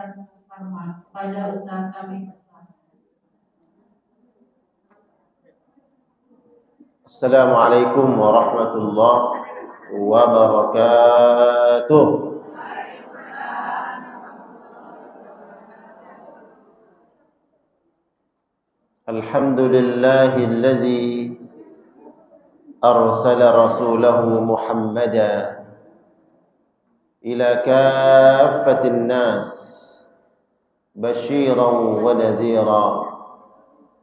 memberikan hormat pada Ustaz kami. Assalamualaikum warahmatullahi wabarakatuh. Alhamdulillahilladzi arsala rasulahu Muhammadan ila kaffatin nas basyiran wa nadhira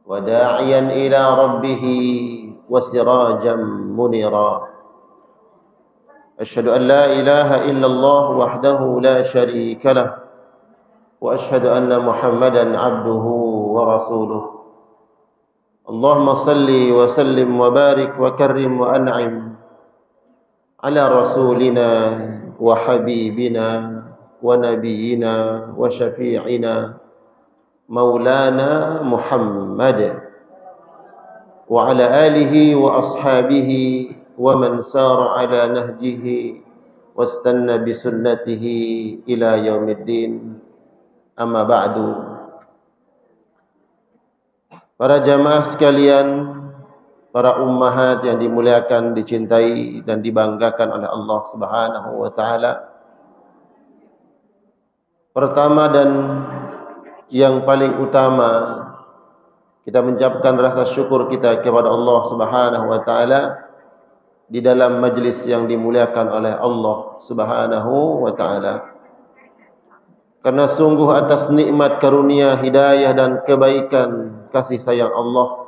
wa da'iyan ila rabbih wa sirajan munira. Asyhadu an la ilaha illallah wahdahu la syarika lah wa asyhadu anna Muhammadan abduhu wa rasuluh. Allahumma salli wa sallim wa barik wa karrim wa an'im ala rasulina wa habibina wa nabiyyina wa syafi'ina maulana Muhammad wa ala alihi wa ashabihi wa man sara ala nahjihi wastanna bi sunnatihi ila yaumiddin. Amma ba'du. Para jamaah sekalian, para ummahat yang dimuliakan, dicintai dan dibanggakan oleh Allah Subhanahu wa taala. Pertama dan yang paling utama, kita mengucapkan rasa syukur kita kepada Allah Subhanahu wa taala di dalam majlis yang dimuliakan oleh Allah Subhanahu wa taala. Karena sungguh atas nikmat karunia, hidayah dan kebaikan kasih sayang Allah,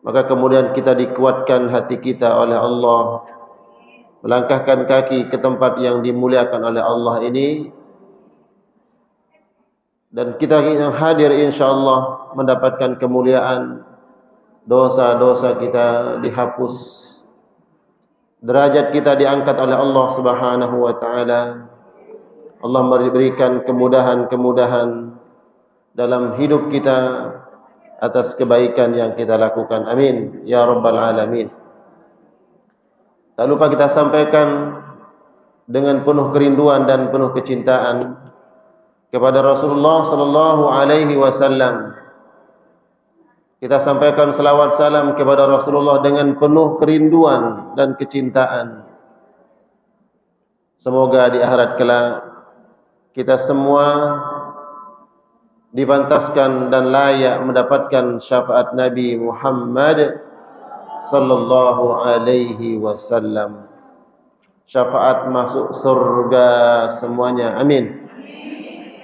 maka kemudian kita dikuatkan hati kita oleh Allah, melangkahkan kaki ke tempat yang dimuliakan oleh Allah ini, dan kita yang hadir insyaAllah mendapatkan kemuliaan, dosa-dosa kita dihapus, derajat kita diangkat oleh Allah Subhanahu wa taala. Allah memberikan kemudahan-kemudahan dalam hidup kita atas kebaikan yang kita lakukan. Amin ya rabbal alamin. Tak lupa kita sampaikan dengan penuh kerinduan dan penuh kecintaan kepada Rasulullah sallallahu alaihi wasallam. Kita sampaikan selawat salam kepada Rasulullah dengan penuh kerinduan dan kecintaan. Semoga di akhirat kelak kita semua dipantaskan dan layak mendapatkan syafaat Nabi Muhammad sallallahu alaihi wasallam. Syafaat masuk surga semuanya. Amin.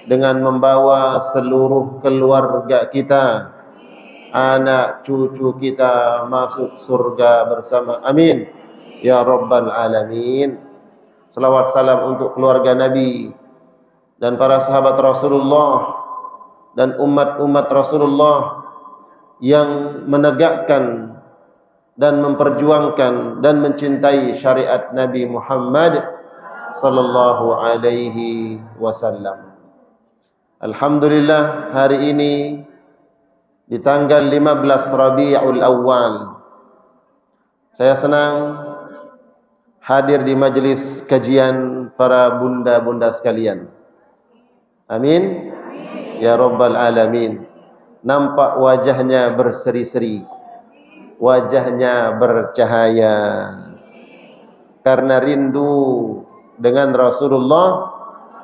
Dengan membawa seluruh keluarga kita, anak cucu kita masuk surga bersama. Amin ya rabbal alamin. Salawat salam untuk keluarga Nabi dan para sahabat Rasulullah dan umat-umat Rasulullah yang menegakkan dan memperjuangkan dan mencintai syariat Nabi Muhammad sallallahu alaihi wasallam. Alhamdulillah, hari ini di tanggal 15 Rabiul Awal, saya senang hadir di majlis kajian para bunda-bunda sekalian. Amin ya rabbal alamin. Nampak wajahnya berseri-seri, wajahnya bercahaya karena rindu dengan Rasulullah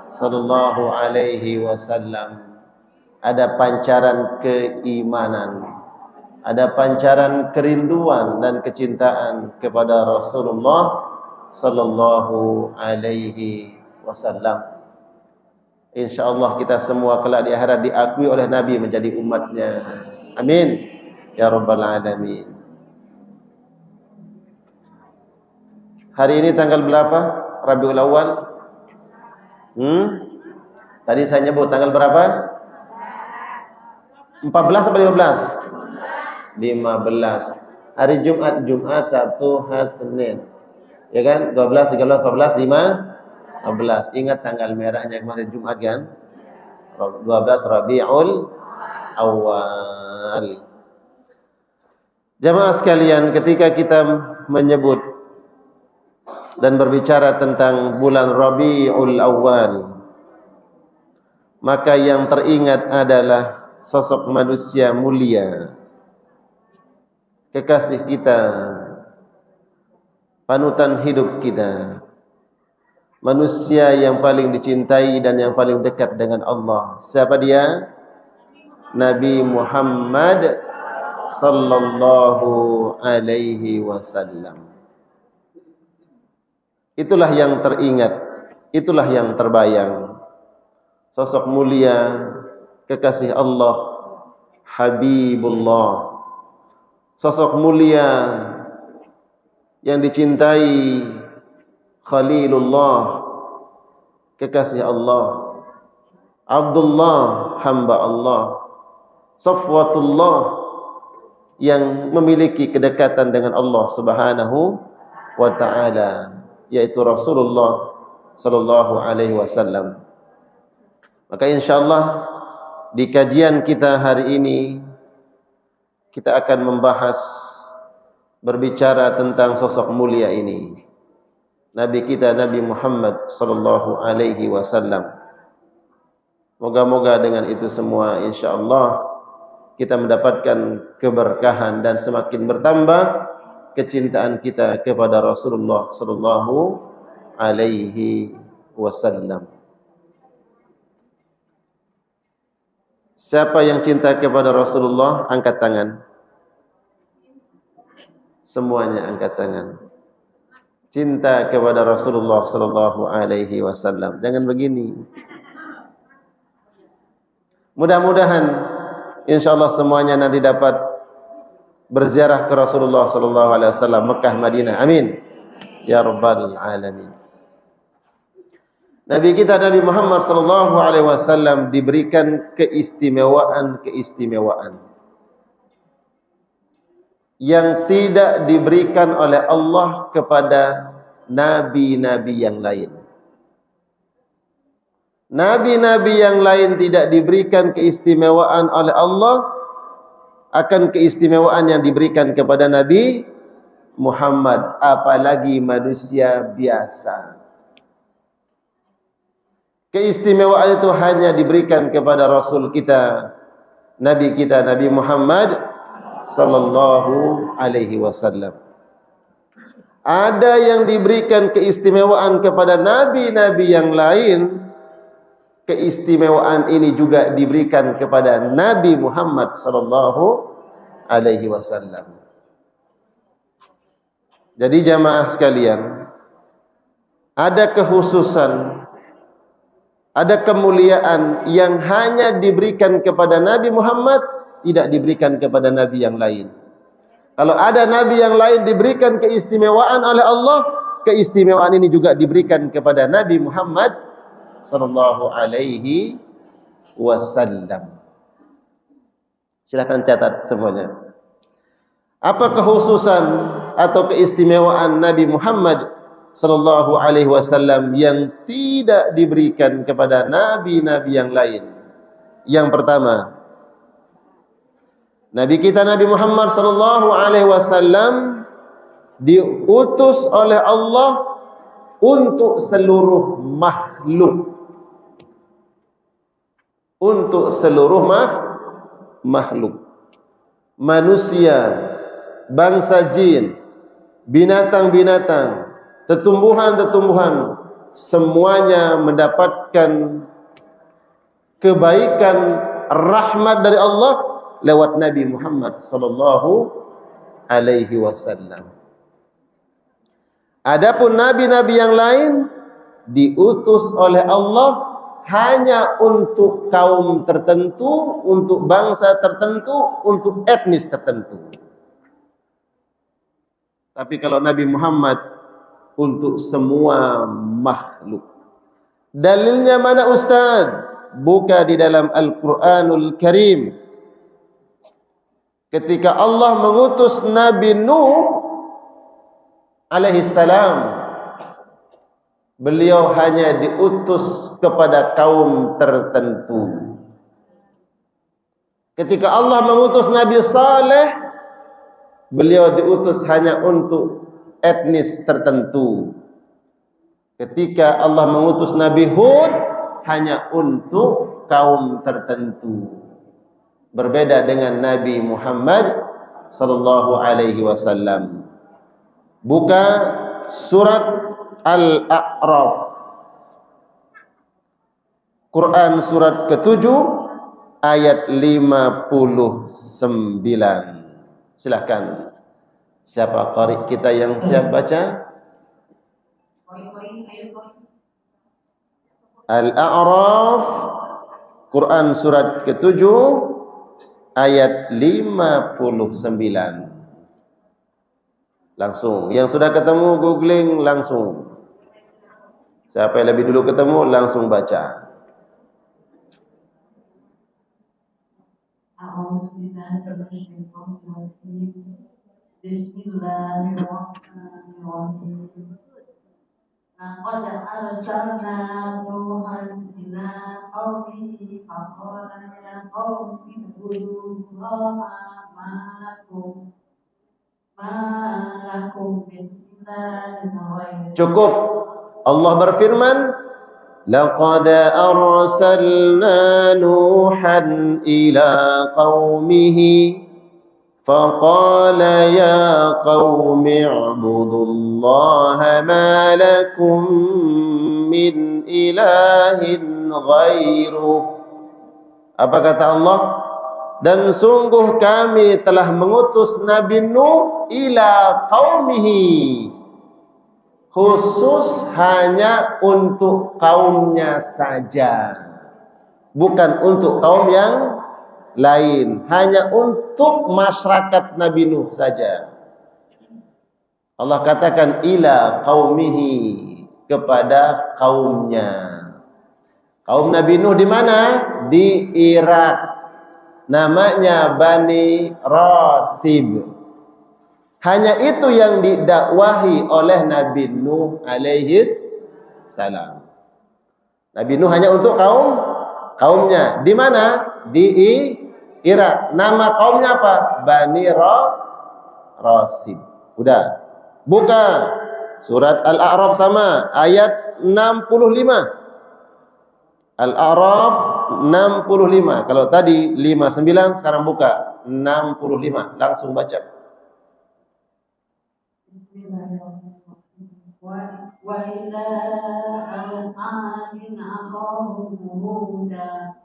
sallallahu alaihi wasallam. Ada pancaran keimanan, ada pancaran kerinduan dan kecintaan kepada Rasulullah sallallahu alaihi wasallam. InsyaAllah kita semua kelak di akhirat diakui oleh Nabi menjadi umatnya. Amin ya rabbal alamin. Hari ini tanggal berapa Rabiul Awal? Tadi saya nyebut tanggal berapa? 14 atau 15? 15. Hari Jumat, Sabtu, Ahad, Senin. Ya kan? 12, 13, 14, 15. Ingat tanggal merahnya kemarin Jumat kan? 12 Rabiul Awal. Jamaah sekalian, ketika kita menyebut dan berbicara tentang bulan Rabiul Awal, maka yang teringat adalah sosok manusia mulia, kekasih kita, panutan hidup kita, manusia yang paling dicintai dan yang paling dekat dengan Allah. Siapa dia? Nabi Muhammad sallallahu alaihi wasallam. Itulah yang teringat, itulah yang terbayang. Sosok mulia, kekasih Allah, Habibullah. Sosok mulia yang dicintai, Khalilullah, kekasih Allah. Abdullah, hamba Allah. Safwatullah, yang memiliki kedekatan dengan Allah Subhanahu wa ta'ala, yaitu Rasulullah sallallahu alaihi wasallam. Maka insyaallah di kajian kita hari ini kita akan membahas, berbicara tentang sosok mulia ini, Nabi kita Nabi Muhammad sallallahu alaihi wasallam. Moga-moga dengan itu semua insyaallah kita mendapatkan keberkahan dan semakin bertambah kecintaan kita kepada Rasulullah sallallahu alaihi wasallam. Siapa yang cinta kepada Rasulullah, angkat tangan. Semuanya angkat tangan. Cinta kepada Rasulullah sallallahu alaihi wasallam. Jangan begini. Mudah-mudahan insyaallah semuanya nanti dapat berziarah ke Rasulullah sallallahu alaihi wasallam, Mekah, Madinah. Amin ya rabbal alamin. Nabi kita Nabi Muhammad sallallahu alaihi wasallam diberikan keistimewaan yang tidak diberikan oleh Allah kepada nabi-nabi yang lain. Nabi-nabi yang lain tidak diberikan keistimewaan oleh Allah akan keistimewaan yang diberikan kepada Nabi Muhammad, apalagi manusia biasa. Keistimewaan itu hanya diberikan kepada Rasul kita Nabi Muhammad sallallahu alaihi wasallam. Ada yang diberikan keistimewaan kepada nabi-nabi yang lain, keistimewaan ini juga diberikan kepada Nabi Muhammad sallallahu alaihi wasallam. Jadi jamaah sekalian, ada kekhususan, ada kemuliaan yang hanya diberikan kepada Nabi Muhammad, tidak diberikan kepada nabi yang lain. Kalau ada nabi yang lain diberikan keistimewaan oleh Allah, keistimewaan ini juga diberikan kepada Nabi Muhammad sallallahu alaihi wasallam. Silakan catat semuanya. Apa kekhususan atau keistimewaan Nabi Muhammad sallallahu alaihi wasallam yang tidak diberikan kepada nabi-nabi yang lain? Yang pertama, Nabi kita Nabi Muhammad sallallahu alaihi wasallam diutus oleh Allah untuk seluruh makhluk. Untuk seluruh makhluk. Manusia, bangsa jin, binatang-binatang, tumbuhan-tumbuhan, semuanya mendapatkan kebaikan, rahmat dari Allah lewat Nabi Muhammad sallallahu alaihi wasallam. Adapun nabi-nabi yang lain diutus oleh Allah hanya untuk kaum tertentu, untuk bangsa tertentu, untuk etnis tertentu. Tapi kalau Nabi Muhammad untuk semua makhluk. Dalilnya mana Ustaz? Buka di dalam Al-Quranul Karim. Ketika Allah mengutus Nabi Nuh alaihi salam, beliau hanya diutus kepada kaum tertentu. Ketika Allah mengutus Nabi Saleh, beliau diutus hanya untuk etnis tertentu. Ketika Allah mengutus Nabi Hud, hanya untuk kaum tertentu. Berbeda dengan Nabi Muhammad sallallahu alaihi wasallam. Buka surat Al-A'raf. Quran surat ke-7 ayat 59. Silakan. Siapa qari kita yang siap baca? Al-A'raf Quran surat ke-7 ayat 59. Langsung. Yang sudah ketemu googling langsung. Siapa yang lebih dulu ketemu langsung baca. Bismillahirrahmanirrahim. Laqad arsalna Nuhan ila qaumihi faqala ya qaumi ibudullaha ma lakum min ilahin ghairuh. Cukup. Allah berfirman, laqad arsalna Nuhan ila qaumihi faqala ya qaumi ibudullaha ma lakum min ilahin ghairuh. Apa kata Allah? Dan sungguh kami telah mengutus Nabi Nuh ila qaumihi, khusus hanya untuk kaumnya saja, bukan untuk kaum yang lain, hanya untuk masyarakat Nabi Nuh saja. Allah katakan ila qaumihi, kepada kaumnya. Kaum Nabi Nuh di mana? Di Irak. Namanya Bani Rasib. Hanya itu yang didakwahi oleh Nabi Nuh alaihis salam. Nabi Nuh hanya untuk kaumnya. Di mana? Di Irak. Nama kaumnya apa? Bani Rasib. Udah. Buka surat Al-A'raf sama ayat 65. Al-A'raf 65. Kalau tadi 59, sekarang buka 65. Langsung baca. Wa ila al-adin aqahum huda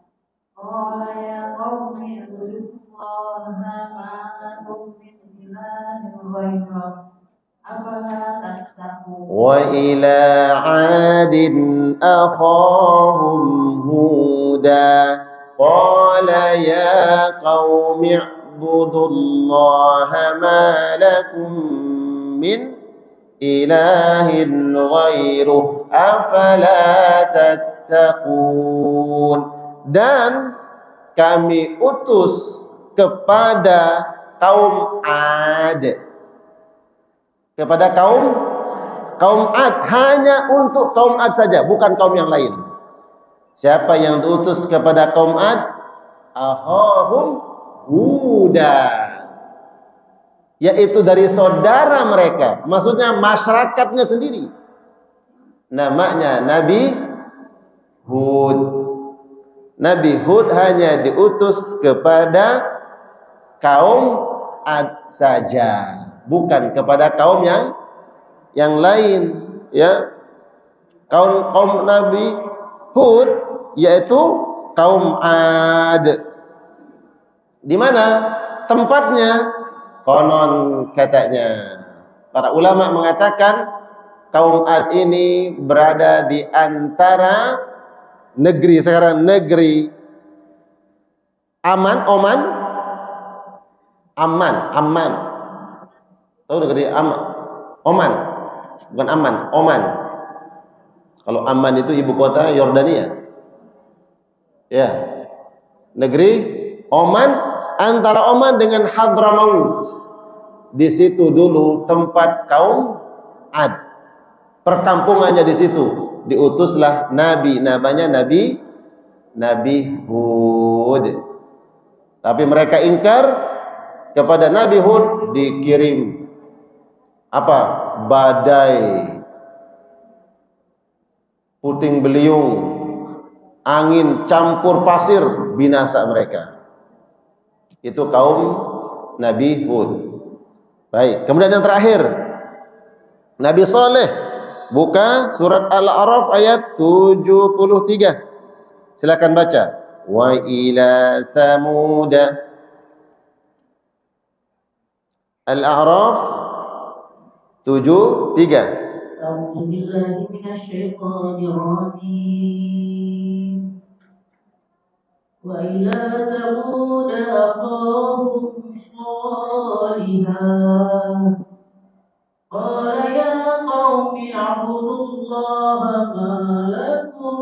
qala ya qaumi ibudullaha ma lakum min ilahin ghairuh afala tattaqun. Wa ila 'adin akhahum huda qala ya qaumi ibudullaha ma lakum min ilahin ghairuh afala tattaqun. Dan kami utus kepada kaum Ad, kepada kaum Ad, hanya untuk kaum Ad saja, bukan kaum yang lain. Siapa yang diutus kepada kaum Ad? Akhahum Huda, yaitu dari saudara mereka, maksudnya masyarakatnya sendiri. Namanya Nabi Hud. Nabi Hud hanya diutus kepada kaum Ad saja, bukan kepada kaum yang lain, ya. Kaum Nabi Hud yaitu kaum Ad. Di mana tempatnya? Konon katanya para ulama mengatakan kaum Ad ini berada di antara negeri sekarang, negeri Amman. Tahu negeri Amman? Oman. Bukan Amman, Oman. Kalau Amman itu ibu kota Yordania. Ya. Negeri Oman, antara Oman dengan Hadramaut. Di situ dulu tempat kaum Ad. Perkampungannya di situ. Diutuslah nabi, namanya Nabi Hud. Tapi mereka ingkar kepada Nabi Hud, dikirim apa? Badai, puting beliung, angin campur pasir, binasa mereka. Itu kaum Nabi Hud. Baik, kemudian yang terakhir Nabi Saleh. Buka surat Al-A'raf ayat 73. Silakan baca. Wa ila Thamud. Al-A'raf 73. أعوذ بالله من الشيطان الرجيم وإلى ثمود أخاهم صالحا قال يا قوم اعبدوا الله ما لكم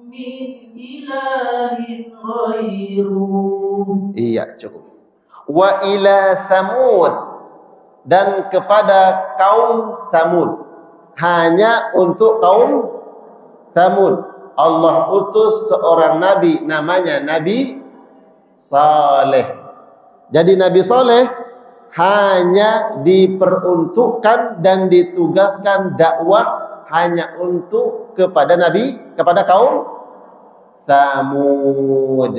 من إله غيره. Iya, cukup. Wa ila Thamud, dan kepada kaum Thamud. Hanya untuk kaum Thamud Allah utus seorang nabi, namanya Nabi Saleh. Jadi Nabi Saleh hanya diperuntukkan dan ditugaskan dakwah hanya untuk kepada kaum Thamud.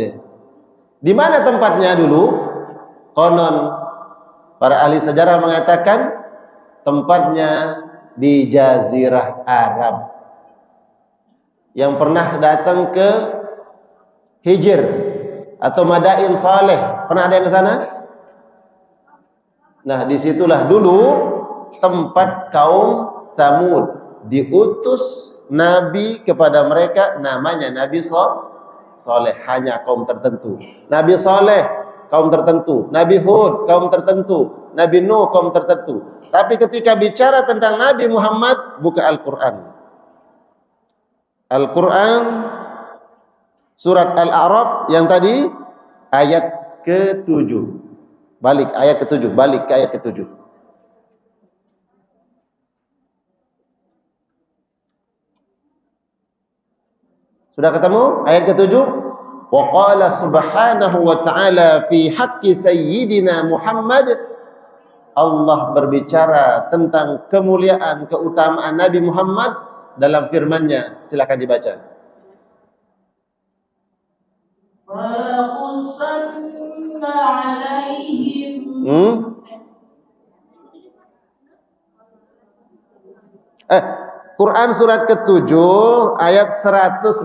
Di mana tempatnya dulu? Konon para ahli sejarah mengatakan tempatnya di Jazirah Arab. Yang pernah datang ke Hijr atau Madain Saleh, pernah ada yang ke sana? Nah, disitulah dulu tempat kaum Tsamud. Diutus Nabi kepada mereka, namanya Nabi Saleh, hanya kaum tertentu. Nabi Saleh kaum tertentu, Nabi Hud kaum tertentu, Nabi Nuh kaum tertentu. Tapi ketika bicara tentang Nabi Muhammad, buka Al-Quran. Al-Quran surat Al-A'raf yang tadi ayat ke-7. Balik ayat ke-7, balik ke ayat ke-7. Sudah ketemu ayat ke-7? Wa qala subhanahu wa ta'ala fi haqqi sayyidina Muhammad. Allah berbicara tentang kemuliaan, keutamaan Nabi Muhammad dalam firman-Nya. Silakan dibaca. Quran surat ke-7 ayat 158.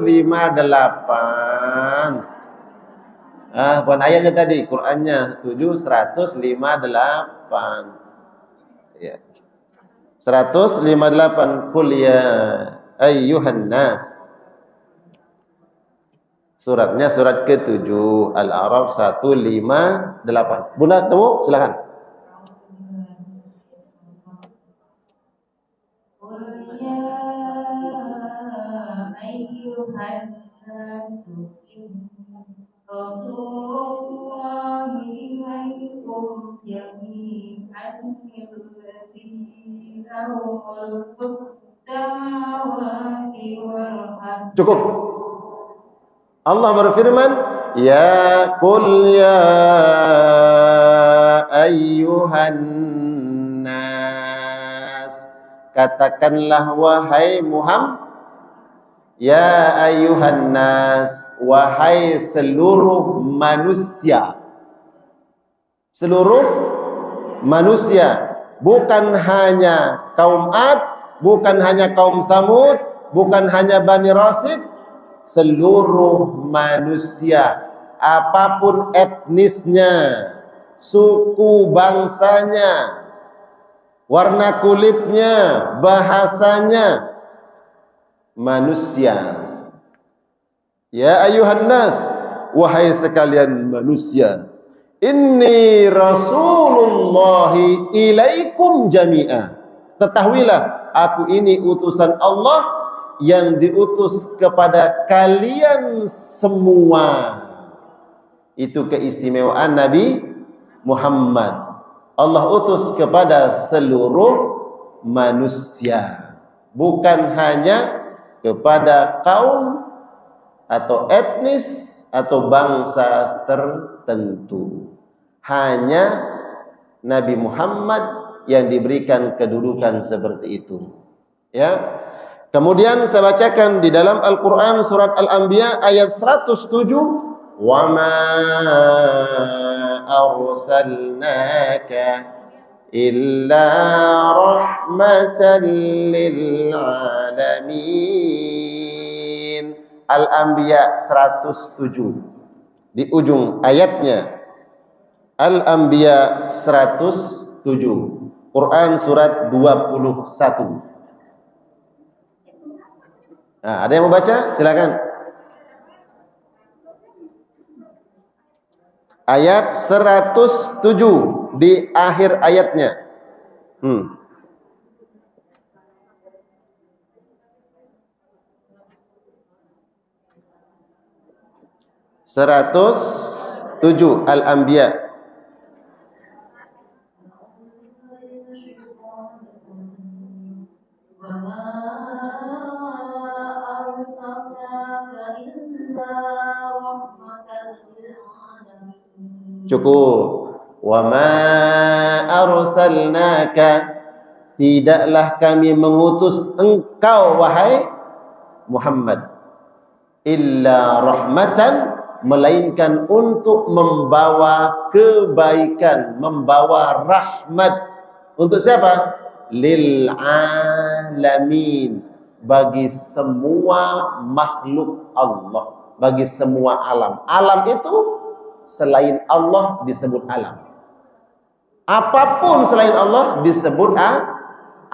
Bukan ayatnya tadi, Qurannya 7 158. Ya. 158. Qul ya ayyuhan nas. Suratnya surat ke-7 Al-A'raf 158. Bunda temu? Silakan. Cukup. Allah berfirman, ya qul ya ayyuhan nas. Katakanlah wahai Muhammad, ya ayyuhan nas, wahai seluruh manusia. Seluruh manusia, bukan hanya kaum Ad, bukan hanya kaum Tsamud, bukan hanya Bani Rasib, seluruh manusia, apapun etnisnya, suku bangsanya, warna kulitnya, bahasanya, manusia. Ya ayuhan nas, wahai sekalian manusia, inni rasulullahi ilaikum jami'a. Ketahuilah, aku ini utusan Allah yang diutus kepada kalian semua. Itu keistimewaan Nabi Muhammad. Allah utus kepada seluruh manusia, bukan hanya kepada kaum atau etnis atau bangsa tertentu. Hanya Nabi Muhammad yang diberikan kedudukan seperti itu. Ya. Kemudian saya bacakan di dalam Al-Quran surat Al-Anbiya ayat 107. وَمَا أَرْسَلْنَاكَ إِلَّا رَحْمَةً لِلْعَالَمِينَ. Al-Anbiya 107. Di ujung ayatnya Al-Anbiya 107. Quran surat 21. Nah, ada yang mau baca? Silakan. Ayat 107 di akhir ayatnya. 107 Al-Anbiya. Cukup. Wa ma arsalnaka, tidaklah kami mengutus engkau wahai Muhammad, illa rahmatan, melainkan untuk membawa kebaikan, membawa rahmat. Untuk siapa? Lil alamin, bagi semua makhluk Allah, bagi semua alam. Alam itu selain Allah disebut alam. Apapun selain Allah disebut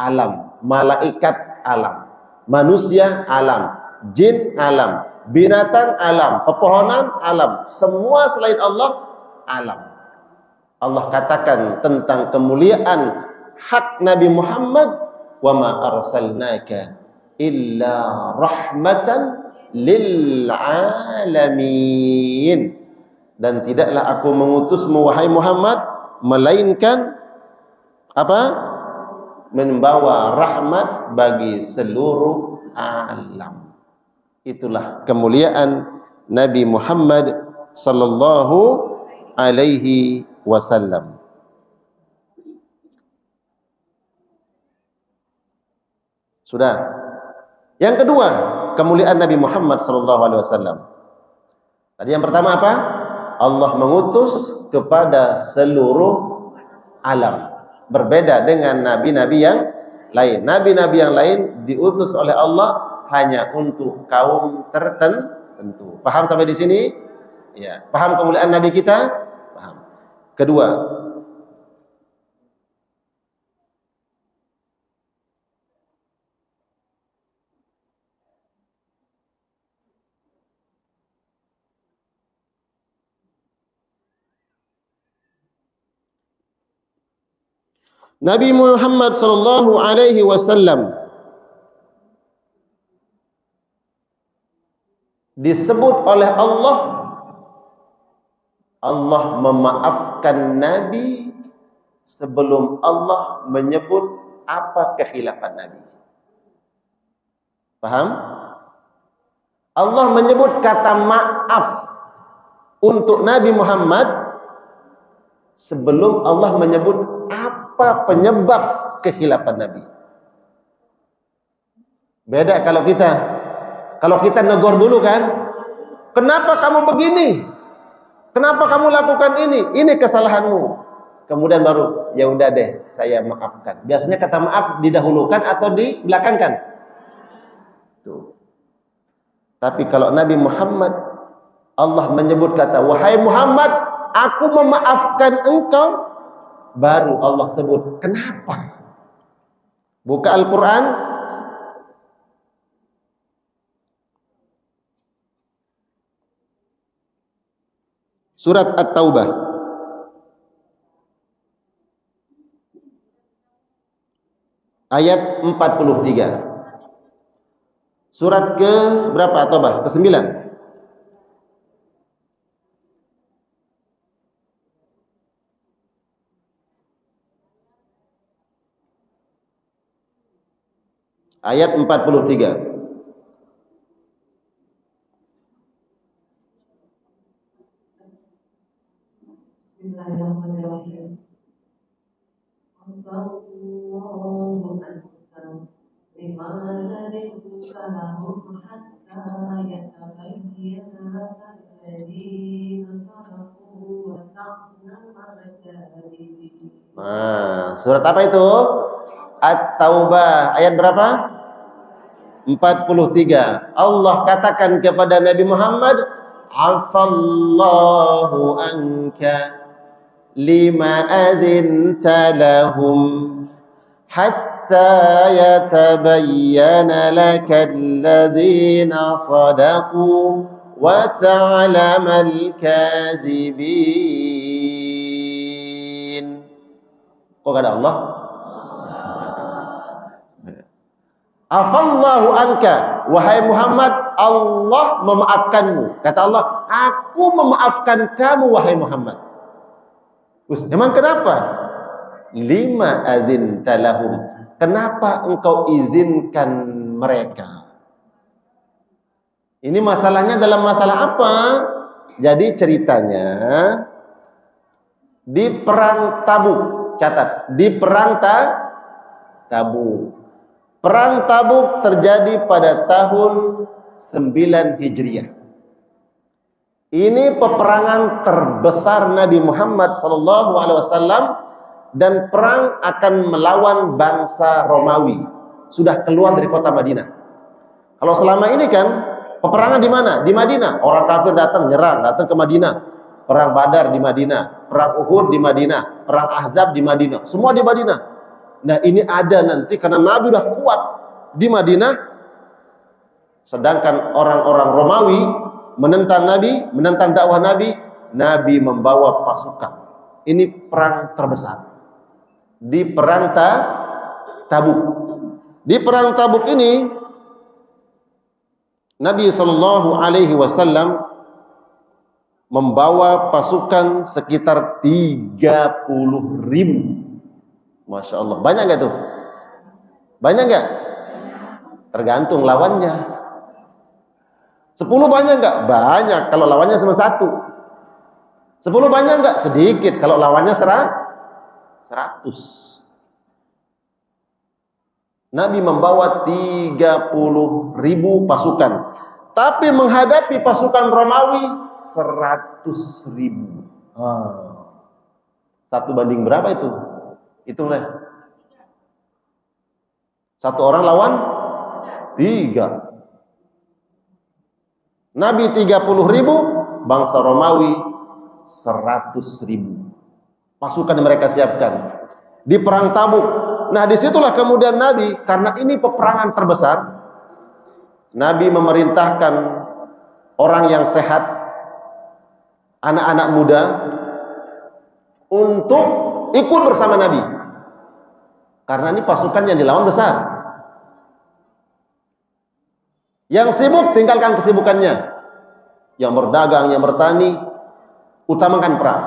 alam. Malaikat alam, manusia alam, jin alam, binatang alam, pepohonan alam, semua selain Allah alam. Allah katakan tentang kemuliaan hak Nabi Muhammad, wa ma arsalnaka illa rahmatan lil alamin, dan tidaklah aku mengutusmu wahai Muhammad melainkan apa? Membawa rahmat bagi seluruh alam. Itulah kemuliaan Nabi Muhammad sallallahu alaihi wasallam. Sudah. Yang kedua, kemuliaan Nabi Muhammad sallallahu alaihi wasallam. Tadi yang pertama apa? Allah mengutus kepada seluruh alam. Berbeda dengan nabi-nabi yang lain. Nabi-nabi yang lain diutus oleh Allah hanya untuk kaum tertentu. Paham sampai di sini? Ya. Paham kemuliaan Nabi kita? Paham. Kedua, Nabi Muhammad sallallahu alaihi wasallam disebut oleh Allah, Allah memaafkan Nabi sebelum Allah menyebut apa kekhilafan Nabi. Paham? Allah menyebut kata maaf untuk Nabi Muhammad sebelum Allah menyebut apa penyebab kekhilafan Nabi. Beda kalau kita negor dulu kan, kenapa kamu begini? Kenapa kamu lakukan ini? Ini kesalahanmu. Kemudian baru, ya udah deh, saya maafkan. Biasanya kata maaf didahulukan atau dibelakangkan? Tuh. Tapi kalau Nabi Muhammad, Allah menyebut kata, wahai Muhammad, aku memaafkan engkau, baru Allah sebut kenapa. Buka Al-Quran, surat At-Taubah ayat 43. Surat ke berapa At-Taubah? Ke-9. Ayat 43. لهم حتى يتبين لك الذين صدقوا وتعلم الكاذبين. Surat apa itu? At-Taubah ayat berapa? 43. Allah katakan kepada Nabi Muhammad, afallahu anka lima adzinta lahum hatta yatabayyana lakal ladzina sadaqu wa ta'lamal kadzibin. Kok ada Allah? Afallahu anka, wahai Muhammad, Allah memaafkanmu. Kata Allah, aku memaafkan kamu wahai Muhammad. Emang kenapa? Lima adzinta lahum. Kenapa engkau izinkan mereka? Ini masalahnya dalam masalah apa? Jadi ceritanya di perang Tabuk. Catat, di perang Tabuk. Perang Tabuk terjadi pada tahun 9 Hijriah. Ini peperangan terbesar Nabi Muhammad SAW, dan perang akan melawan bangsa Romawi. Sudah keluar dari kota Madinah. Kalau selama ini kan peperangan di mana? Di Madinah. Orang kafir datang nyerang, datang ke Madinah. Perang Badar di Madinah, perang Uhud di Madinah, perang Ahzab di Madinah. Semua di Madinah. Nah, ini ada nanti karena Nabi udah kuat di Madinah, sedangkan orang-orang Romawi menentang Nabi, menentang dakwah Nabi. Nabi membawa pasukan. Ini perang terbesar di perang Tabuk. Di perang Tabuk ini Nabi SAW membawa pasukan sekitar 30.000. Masya Allah, banyak nggak tuh? Banyak nggak? Tergantung lawannya. 10 banyak nggak? Banyak kalau lawannya cuma 1. 10 banyak nggak? Sedikit kalau lawannya 100. Nabi membawa 30.000 pasukan, tapi menghadapi pasukan Romawi 100.000. 1 banding berapa itu? Hitunglah. 1 orang lawan 3. Nabi 30.000, bangsa Romawi 100.000. Pasukan yang mereka siapkan di perang Tabuk. Nah, disitulah kemudian Nabi, karena ini peperangan terbesar, Nabi memerintahkan orang yang sehat, anak-anak muda, untuk ikut bersama Nabi. Karena ini pasukan yang dilawan besar. Yang sibuk tinggalkan kesibukannya. Yang berdagang, yang bertani, utamakan perang.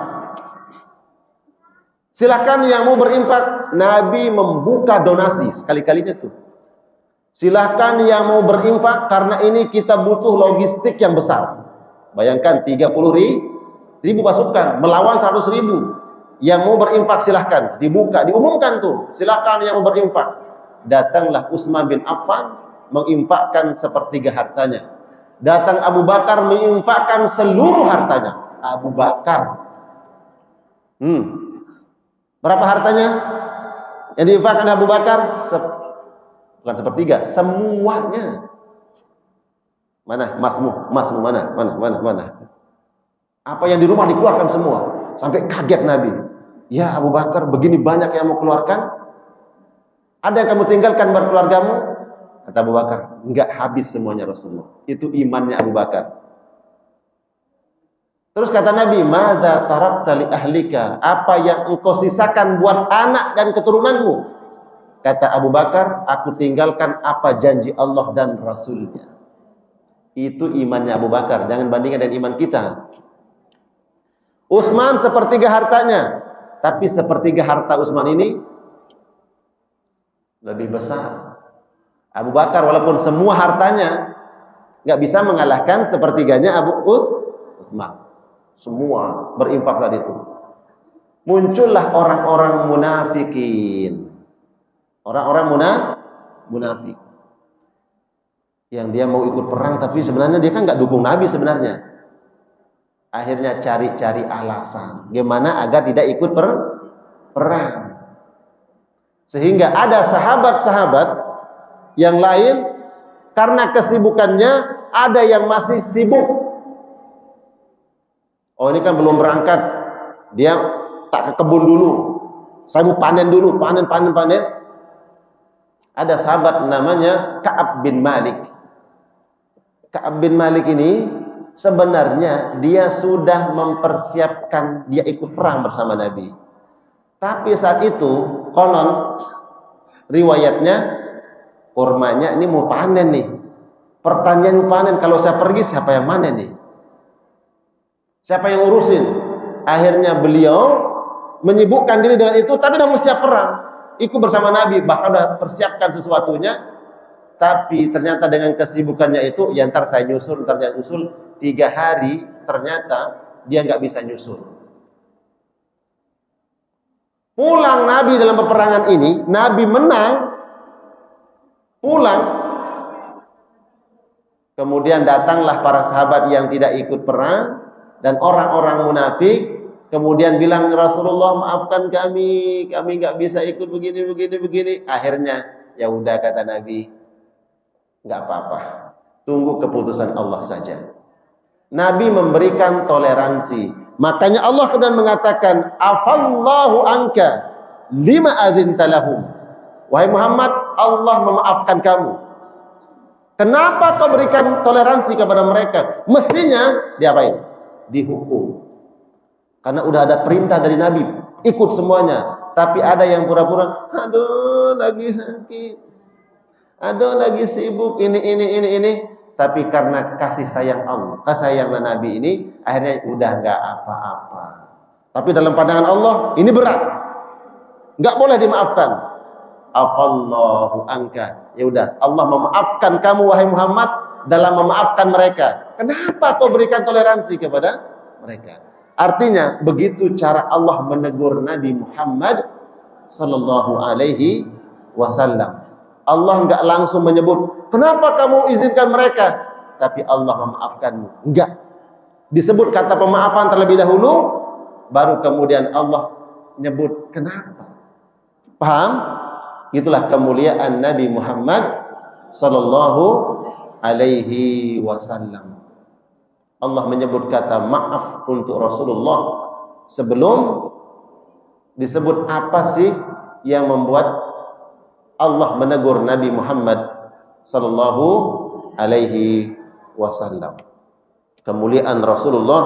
Silakan yang mau berinfak, Nabi membuka donasi sekali-kalinya tuh. Silakan yang mau berinfak, karena ini kita butuh logistik yang besar. Bayangkan 30.000 pasukan melawan 100.000. Yang mau berinfak silahkan, dibuka, diumumkan tuh, silahkan yang mau berinfak. Datanglah Utsman bin Affan menginfakkan 1/3 hartanya. Datang Abu Bakar menginfakkan seluruh hartanya. Abu Bakar, berapa hartanya yang diinfakkan Abu Bakar? Bukan 1/3, semuanya. Mana masmu mana? Apa yang di rumah dikeluarkan semua. Sampai kaget Nabi. Ya Abu Bakar, begini banyak yang mau keluarkan? Ada yang kamu tinggalkan buat keluargamu? Kata Abu Bakar, enggak, habis semuanya Rasulullah. Itu imannya Abu Bakar. Terus kata Nabi, madza tarakta li ahlika? Apa yang engkau sisakan buat anak dan keturunanmu? Kata Abu Bakar, aku tinggalkan apa janji Allah dan Rasulnya. Itu imannya Abu Bakar. Jangan bandingkan dengan iman kita. Utsman 1/3 hartanya, tapi 1/3 harta Utsman ini lebih besar. Abu Bakar walaupun semua hartanya nggak bisa mengalahkan 1/3-nya Abu Utsman. Semua berinfak saat itu. Muncullah orang-orang munafikin. Orang-orang munafik. Yang dia mau ikut perang, tapi sebenarnya dia kan nggak dukung Nabi sebenarnya. Akhirnya cari-cari alasan gimana agar tidak ikut perang. Sehingga ada sahabat-sahabat yang lain karena kesibukannya, ada yang masih sibuk. Oh, ini kan belum berangkat, dia tak ke kebun dulu, saya mau panen dulu, panen. Ada sahabat namanya Ka'ab bin Malik. Ka'ab bin Malik ini sebenarnya dia sudah mempersiapkan dia ikut perang bersama Nabi. Tapi saat itu konon riwayatnya, kurmanya ini mau panen nih. Pertanyaan mau panen, kalau saya pergi siapa yang panen nih? Siapa yang urusin? Akhirnya beliau menyibukkan diri dengan itu, tapi sudah mau siap perang, ikut bersama Nabi, bahkan sudah persiapkan sesuatunya. Tapi ternyata dengan kesibukannya itu, ya ntar saya nyusul, ntar saya nyusul, 3 hari ternyata dia nggak bisa nyusul. Pulang Nabi dalam peperangan ini, Nabi menang, pulang. Kemudian datanglah para sahabat yang tidak ikut perang dan orang-orang munafik, kemudian bilang, Rasulullah maafkan kami nggak bisa ikut begini. Akhirnya ya udah, kata Nabi, nggak apa-apa, tunggu keputusan Allah saja. Nabi memberikan toleransi. Makanya Allah kemudian mengatakan, afallahu anka lima adzinta lahum. Wahai Muhammad, Allah memaafkan kamu. Kenapa kau berikan toleransi kepada mereka? Mestinya diapain? Dihukum. Karena udah ada perintah dari Nabi, ikut semuanya. Tapi ada yang pura-pura, aduh lagi sakit, aduh lagi sibuk, ini. Tapi karena kasih sayang Allah, kasih sayang Nabi ini, akhirnya udah nggak apa-apa. Tapi dalam pandangan Allah ini berat, nggak boleh dimaafkan. Afallahu anka, ya udah, Allah memaafkan kamu wahai Muhammad dalam memaafkan mereka. Kenapa kau berikan toleransi kepada mereka? Artinya begitu cara Allah menegur Nabi Muhammad sallallahu alaihi wasallam. Allah nggak langsung menyebut, kenapa kamu izinkan mereka? Tapi Allah memaafkanmu. Enggak. Disebut kata pemaafan terlebih dahulu, baru kemudian Allah nyebut kenapa. Paham? Itulah kemuliaan Nabi Muhammad sallallahu alaihi wasallam. Allah menyebut kata maaf untuk Rasulullah sebelum disebut apa sih yang membuat Allah menegur Nabi Muhammad sallallahu alaihi wasallam. Kemuliaan Rasulullah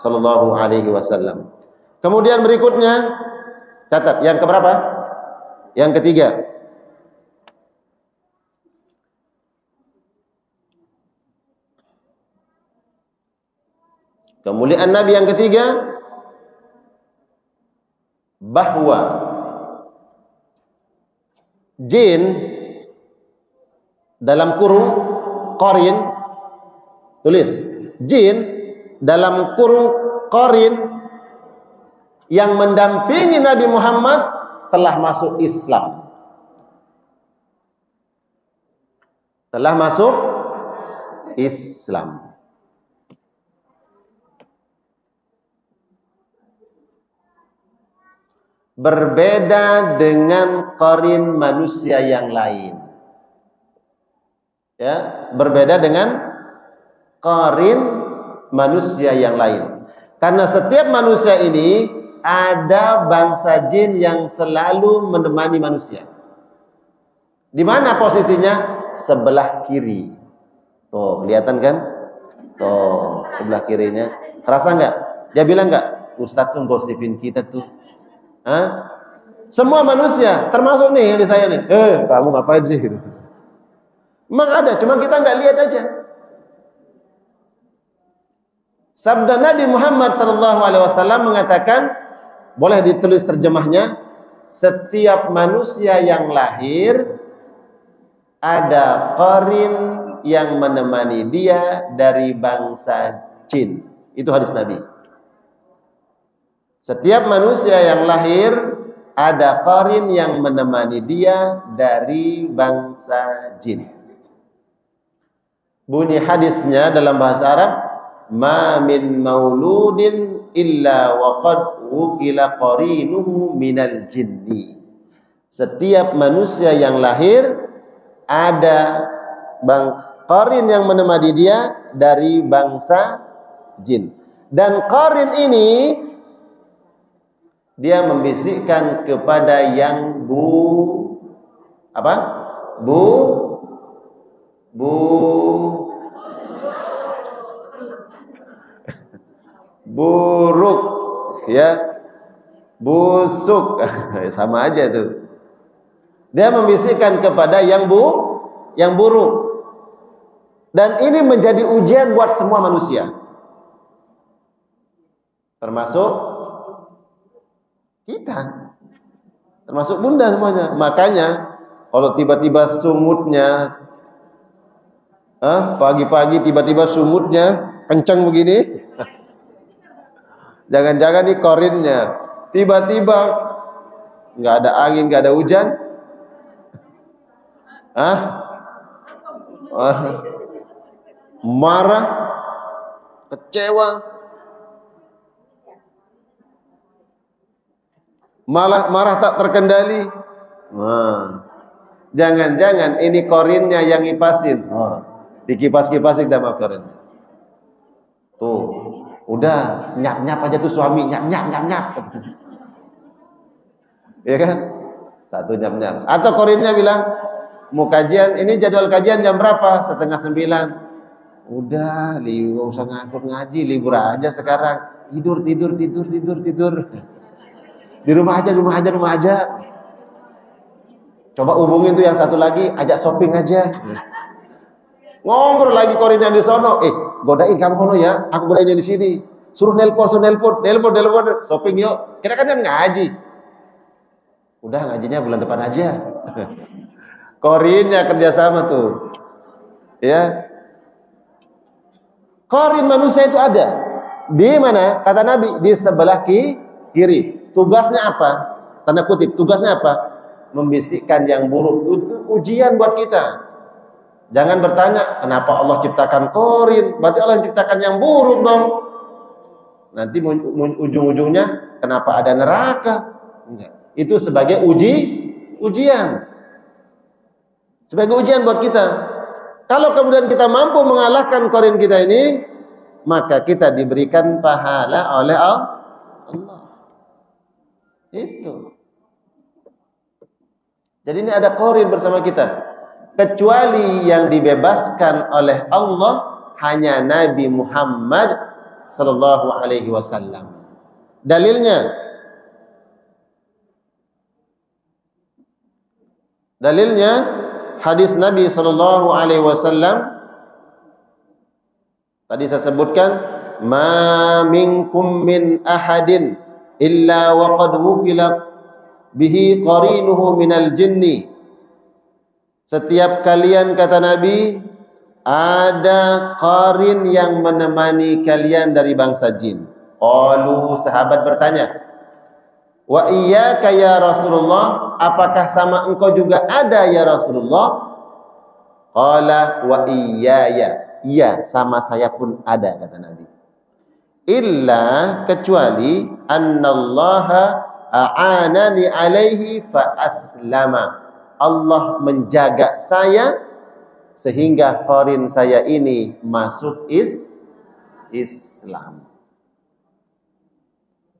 sallallahu alaihi wasallam. Kemudian berikutnya, catat yang keberapa? Yang ketiga. Kemuliaan Nabi yang ketiga, bahwa jin dalam kurung qarin, tulis jin dalam kurung qarin yang mendampingi Nabi Muhammad telah masuk Islam. Telah masuk Islam. Berbeda dengan qarin manusia yang lain. Ya, berbeda dengan qarin manusia yang lain. Karena setiap manusia ini ada bangsa jin yang selalu menemani manusia. Di mana posisinya? Sebelah kiri. Tuh, kelihatan kan? Tuh, sebelah kirinya. Terasa nggak? Dia bilang nggak? Ustadz tuh gosipin kita tuh. Hah? Semua manusia, termasuk nih di saya nih. Kamu ngapain sih? Memang ada, cuma kita nggak lihat aja. Sabda Nabi Muhammad SAW mengatakan, boleh ditulis terjemahnya, setiap manusia yang lahir ada qarin yang menemani dia dari bangsa jin. Itu hadis Nabi. Setiap manusia yang lahir ada qarin yang menemani dia dari bangsa jin. Bunyi hadisnya dalam bahasa Arab, ma min mauludin illa waqad wukila qarinuhu minal jinni. Setiap manusia yang lahir ada qarin yang menemani dia dari bangsa jin. Dan qarin ini dia membisikkan kepada yang buruk, ya, busuk, sama aja tuh. Dia membisikkan kepada yang buruk. Dan ini menjadi ujian buat semua manusia, termasuk kita, termasuk bunda semuanya. Makanya kalau tiba-tiba sumutnya, pagi-pagi tiba-tiba sumutnya kencang begini, jangan-jangan nih korinnya tiba-tiba nggak ada angin, nggak ada hujan, marah, kecewa, malah marah tak terkendali. Jangan-jangan ini korinnya yang ngipasin. Dikipas-kipasin sama korinnya. Tuh, udah nyap-nyap aja tuh suami, nyap-nyap. Ya kan? Satu nyap-nyap. Atau korinnya bilang, mau kajian, ini jadwal kajian jam berapa? 8:30. Udah, nggak usah ngaji, libur aja sekarang. Tidur. Di rumah aja. Coba hubungin tuh yang satu lagi, ajak shopping aja. Ngobrol lagi korinnya di sono. Godain kamu sono ya, aku godainnya di sini. Suruh nelpon, shopping yuk. Kita kan ngaji. Udah, ngajinya bulan depan aja. Korinnya kerjasama tuh, ya. Qarin manusia itu ada di mana? Kata Nabi, di sebelah kiri. Tugasnya apa? Tanda kutip, tugasnya apa? Membisikkan yang buruk. Itu ujian buat kita. Jangan bertanya, kenapa Allah ciptakan qarin? Berarti Allah ciptakan yang buruk dong. Nanti ujung-ujungnya, kenapa ada neraka? Enggak. Itu sebagai ujian. Sebagai ujian buat kita. Kalau kemudian kita mampu mengalahkan qarin kita ini, maka kita diberikan pahala oleh Allah. Itu. Jadi ini ada qarin bersama kita. Kecuali yang dibebaskan oleh Allah hanya Nabi Muhammad sallallahu alaihi wasallam. Dalilnya hadis Nabi sallallahu alaihi wasallam tadi saya sebutkan, ma minkum min ahadin illa waqad wukila bihi qarinuhu minal jinni. Setiap kalian, kata Nabi, ada qarin yang menemani kalian dari bangsa jin. Qalu, sahabat bertanya, wa iyyaka ya Rasulullah, apakah sama engkau juga ada ya Rasulullah? Qala wa iyyaya, iya sama saya pun ada, kata Nabi. Illa, kecuali annallaha a'anani alaihi fa aslama, Allah menjaga saya sehingga qarin saya ini masuk Islam.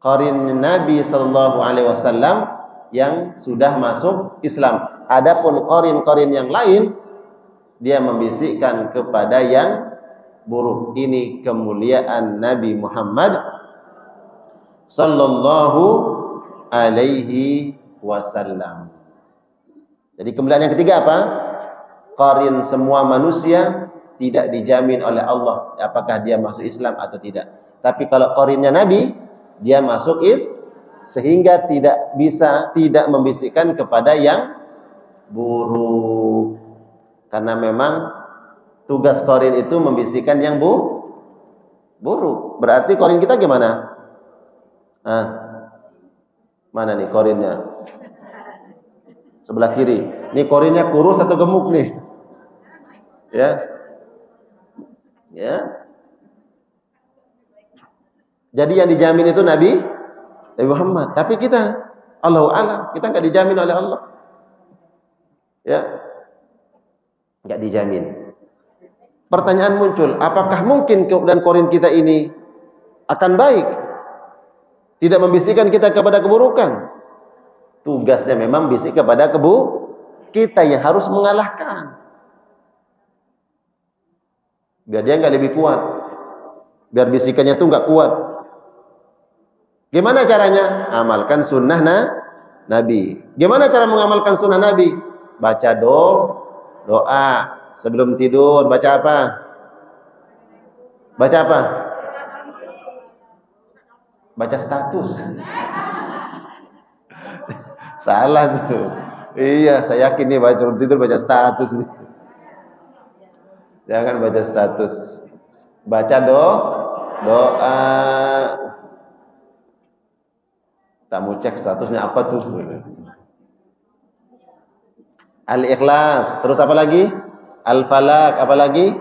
Qarin Nabi sallallahu alaihi wasallam yang sudah masuk Islam. Adapun qarin-qarin yang lain, dia membisikkan kepada yang buruk. Ini kemuliaan Nabi Muhammad sallallahu alaihi wasallam. Jadi kemuliaan yang ketiga apa? Qarin semua manusia tidak dijamin oleh Allah apakah dia masuk Islam atau tidak. Tapi kalau qarinnya Nabi, dia masuk sehingga tidak membisikkan kepada yang buruk. Karena memang tugas qarin itu membisikkan yang buruk. Berarti qarin kita gimana? Mana nih qarinnya? Sebelah kiri. Ini qarinnya kurus atau gemuk nih? Ya. Ya. Jadi yang dijamin itu Nabi Muhammad. Tapi kita, Allahu a'lam, kita nggak dijamin oleh Allah. Ya, nggak dijamin. Pertanyaan muncul, apakah mungkin keadaan Korin kita ini akan baik? Tidak membisikkan kita kepada keburukan. Tugasnya memang bisik kepada kita yang harus mengalahkan. Biar dia nggak lebih kuat. Biar bisikannya itu nggak kuat. Gimana caranya? Amalkan sunnah Nabi. Gimana cara mengamalkan sunnah Nabi? Baca doa. Sebelum tidur baca apa? Baca apa? Baca status. Salah tuh. Iya, saya yakin nih sebelum tidur baca status nih. Jangan baca status. Baca doa. Tak mau cek statusnya apa tuh. Al-Ikhlas. Terus apa lagi? Al-Falaq. Apa lagi?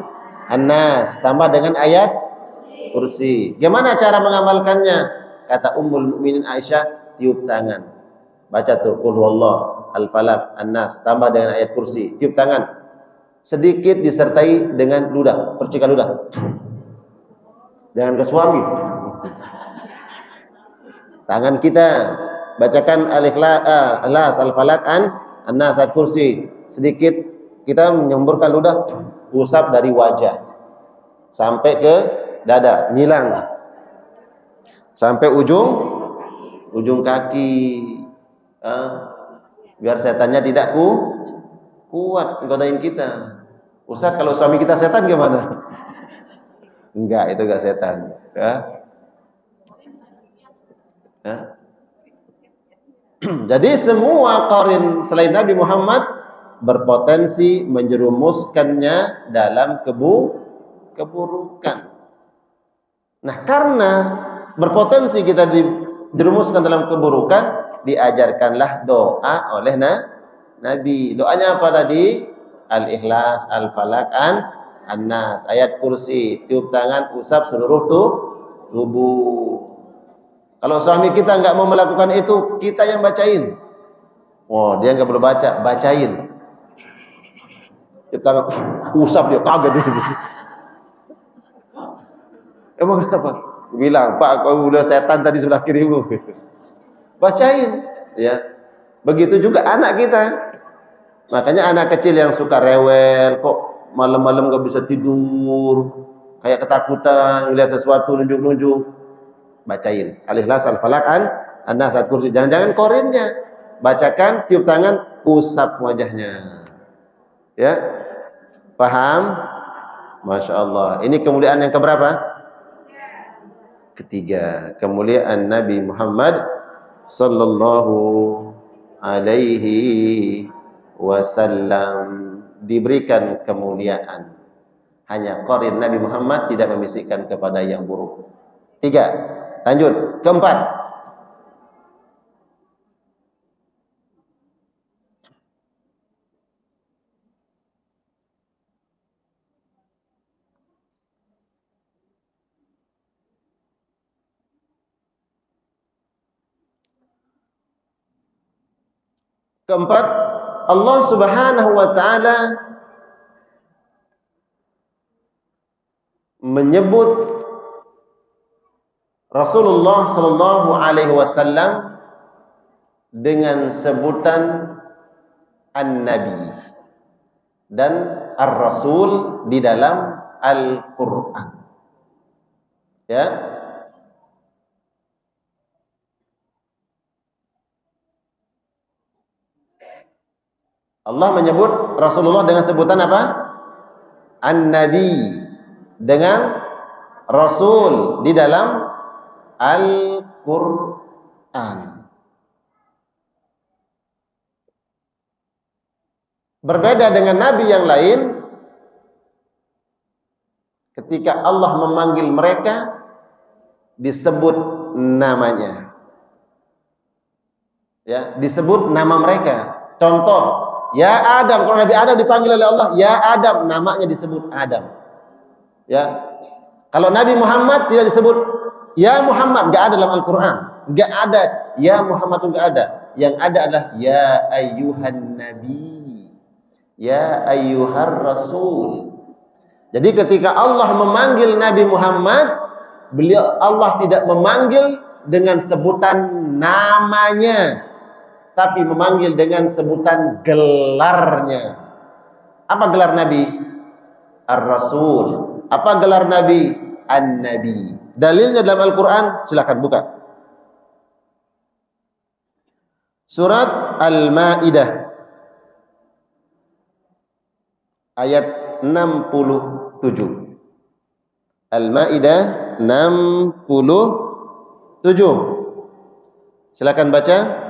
An-Nas. Tambah dengan ayat kursi. Gimana cara mengamalkannya? Kata Ummul Mukminin Aisyah, tiup tangan. Baca tuh qul huwallah, Al-Falaq, An-Nas. Tambah dengan ayat kursi. Tiup tangan. Sedikit disertai dengan ludah. Percikan ludah. Jangan ke suami. Tangan kita bacakan Al-Ikhlas, Al-Falaq, An-Nas, ayat kursi. Sedikit kita menyemburkan ludah, usap dari wajah sampai ke dada, nyilang sampai ujung kaki, biar setannya tidak kuat godain kita. Ustaz, kalau suami kita setan gimana? Enggak, itu enggak setan. Jadi semua qarin selain Nabi Muhammad berpotensi menjerumuskannya dalam keburukan. Nah, karena berpotensi kita dijerumuskan dalam keburukan, diajarkanlah doa oleh Nabi. Doanya apa tadi? Al-Ikhlas, Al-Falaq, An-Nas, ayat kursi, tiup tangan, usap seluruh tubuh. Kalau suami kita nggak mau melakukan itu, kita yang bacain. Oh, dia nggak perlu baca, bacain. Tiup tangan, usap dia, kaget dia. Emang kenapa? Bilang, Pak, kau udah setan tadi sebelah kirimu. Bacain, ya. Begitu juga anak kita. Makanya anak kecil yang suka rewel, kok malam-malam nggak bisa tidur, kayak ketakutan, ngelihat sesuatu nunjuk-nunjuk, bacain Al-Ikhlas, Al-Falaq, An-Nas, ayat kursi. Jangan-jangan korinnya, bacakan, tiup tangan, usap wajahnya. Ya, paham? Masya Allah. Ini kemuliaan yang keberapa? Ketiga, kemuliaan Nabi Muhammad sallallahu alaihi wasallam, diberikan kemuliaan. Hanya qarin Nabi Muhammad tidak membisikkan kepada yang buruk. 3. Lanjut. Keempat. Keempat, Allah Subhanahu wa taala menyebut Rasulullah sallallahu alaihi wasallam dengan sebutan An-Nabi dan Ar-Rasul di dalam Al-Qur'an. Ya. Allah menyebut Rasulullah dengan sebutan apa? An-Nabi, dengan Rasul di dalam Al-Quran. Berbeda dengan Nabi yang lain, ketika Allah memanggil mereka disebut namanya. Ya, disebut nama mereka. Contoh, ya Adam, kalau Nabi Adam dipanggil oleh Allah, ya Adam, namanya disebut Adam. Ya, Kalau Nabi Muhammad tidak disebut ya Muhammad, enggak ada dalam Al-Qur'an. Enggak ada ya Muhammad, itu enggak ada. Yang ada adalah ya ayyuhan nabi, ya ayyuhar rasul. Jadi ketika Allah memanggil Nabi Muhammad, Allah tidak memanggil dengan sebutan namanya, tapi memanggil dengan sebutan gelarnya. Apa gelar Nabi? Ar-Rasul. Apa gelar Nabi? An-Nabi. Dalilnya dalam Al-Quran, silakan buka. Surat Al-Ma'idah ayat 67. Al-Ma'idah 67. Silakan baca.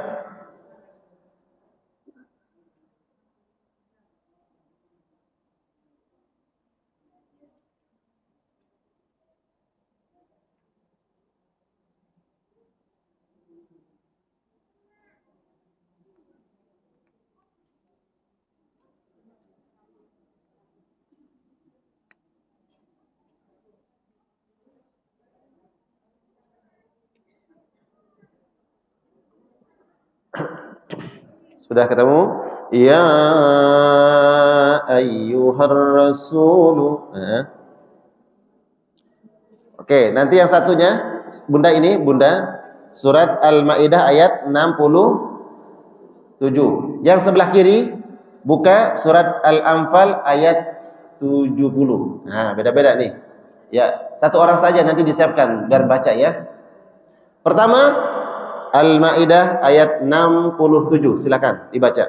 Sudah ketemu? Ya ayyuhar rasulu. Oke, nanti yang satunya, Bunda ini, Bunda, surat Al-Maidah ayat 67. Yang sebelah kiri buka surat Al-Anfal ayat 70. Nah, beda-beda nih. Ya, satu orang saja nanti disiapkan biar baca ya. Pertama Al-Maidah ayat 67. Silakan dibaca.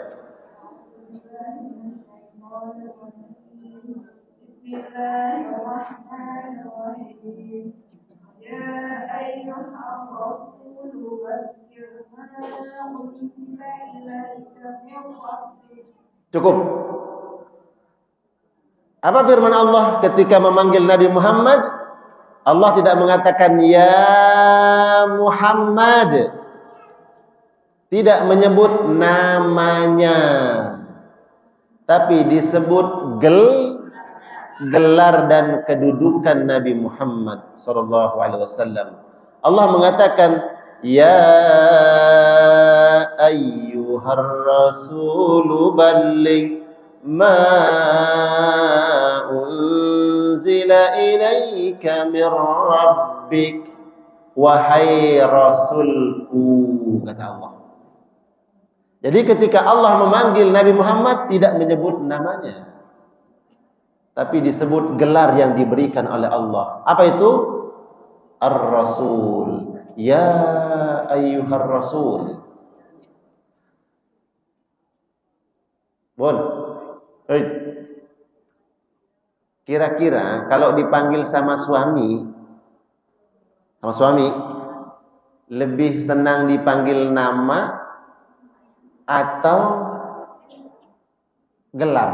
Bismillahirrahmanirrahim. Ya ayyuhar rasul baligh ma unzila ilaika min rabbik. Cukup. Apa firman Allah ketika memanggil Nabi Muhammad? Allah tidak mengatakan ya Muhammad, tidak menyebut namanya, tapi disebut gelar dan kedudukan Nabi Muhammad sallallahu alaihi wasallam. Allah mengatakan ya ayyuhar rasulu balligh ma unzila ilaika min rabbik, wahai rasulku, kata Allah. Jadi ketika Allah memanggil Nabi Muhammad tidak menyebut namanya, tapi disebut gelar yang diberikan oleh Allah. Apa itu? Ar-Rasul. Ya ayyuhar rasul. Bon. Hei. Kira-kira kalau dipanggil sama suami, lebih senang dipanggil nama atau gelar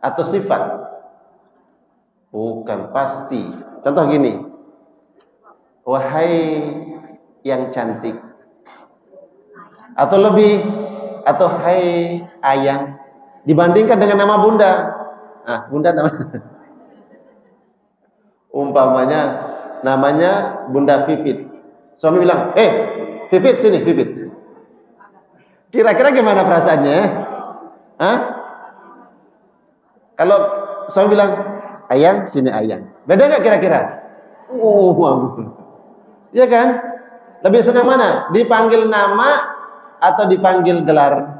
atau sifat? Bukan, pasti. Contoh gini, wahai yang cantik, atau lebih, atau hai ayang, dibandingkan dengan nama bunda. Bunda namanya umpamanya namanya Bunda Vivit, suami bilang Vivit sini, Vivit. Kira-kira gimana perasaannya? Kalau suami bilang ayang sini ayang, beda nggak kira-kira? Ya kan? Lebih senang mana? Dipanggil nama atau dipanggil gelar?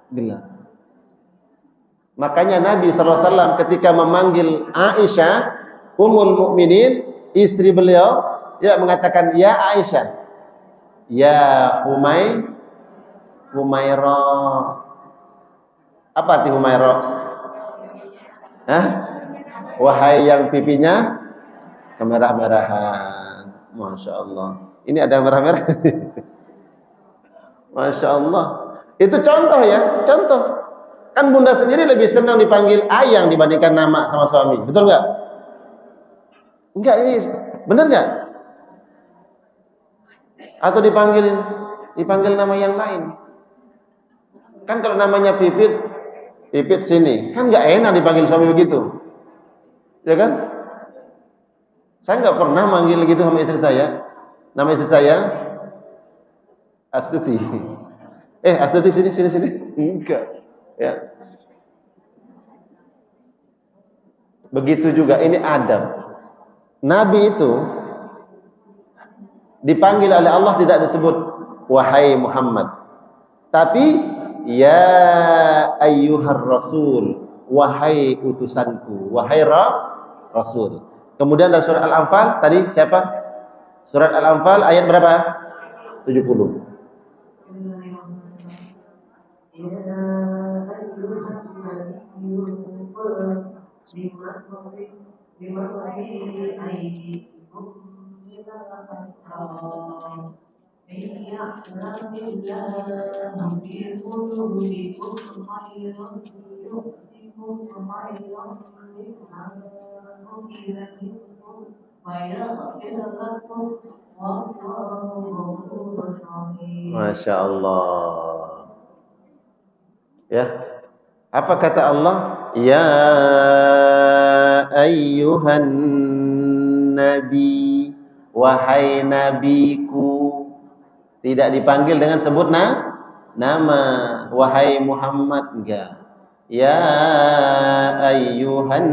Gelar. Makanya Nabi SAW ketika memanggil Aisyah Ummul Mukminin, istri beliau, dia mengatakan ya Aisyah, ya Humairah. Apa arti Humairah? Wahai yang pipinya kemerah-merahan. Masya Allah. Ini ada merah-merah. Masya Allah. Itu contoh ya, contoh. Kan bunda sendiri lebih senang dipanggil ayang dibandingkan nama sama suami. Betul nggak? Enggak, ini benar nggak? Atau dipanggil nama yang lain? Kan kalau namanya Pipit sini, kan nggak enak dipanggil suami begitu, ya kan? Saya nggak pernah manggil gitu sama istri saya. Nama istri saya Astuti. Astuti sini. Enggak. Ya. Begitu juga ini adab. Nabi itu dipanggil oleh Allah tidak disebut wahai Muhammad, tapi ya ayyuhar rasul, wahai utusanku, wahai rasul. Kemudian dari surat Al-Anfal tadi siapa? Surat Al-Anfal ayat berapa? 70. Masya Allah. Ya, apa kata Allah? Ya ayyuhan nabi, wahai nabiku. Tidak dipanggil dengan sebut nama. Wahai Muhammad, enggak. Ya ayyuhan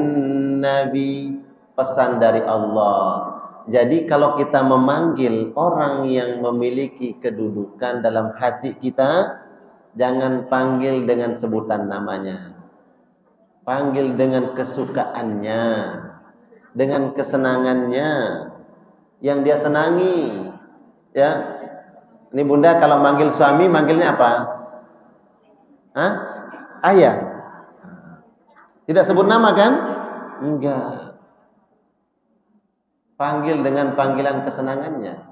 nabi, pesan dari Allah. Jadi kalau kita memanggil orang yang memiliki kedudukan dalam hati kita, jangan panggil dengan sebutan namanya. Panggil dengan kesukaannya, dengan kesenangannya yang dia senangi. Ya. Ini Bunda kalau manggil suami manggilnya apa? Hah? Ayah. Tidak sebut nama kan? Enggak. Panggil dengan panggilan kesenangannya,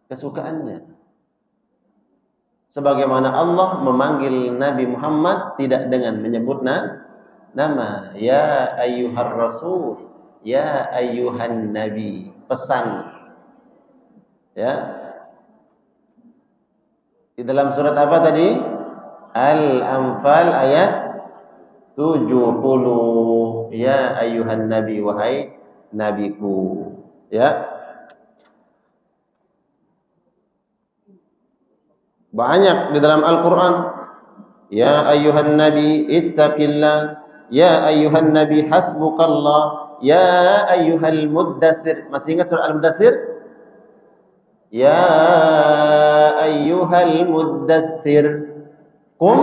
kesukaannya. Sebagaimana Allah memanggil Nabi Muhammad tidak dengan menyebut nama. Ya ayyuhar rasul, ya ayyuhan nabi. Pesan. Ya. Di dalam surat apa tadi? Al-Anfal ayat 70. Ya ayyuhan nabi, wahai nabiku. Ya. Banyak di dalam Al-Quran. Ya ayyuhan nabi ittaqillah. Ya ayyuhan nabi hasbukallah. Ya ayyuhal muddathir. Masih ingat surah Al-Muddathir? Ya ayyuhal muddathir qum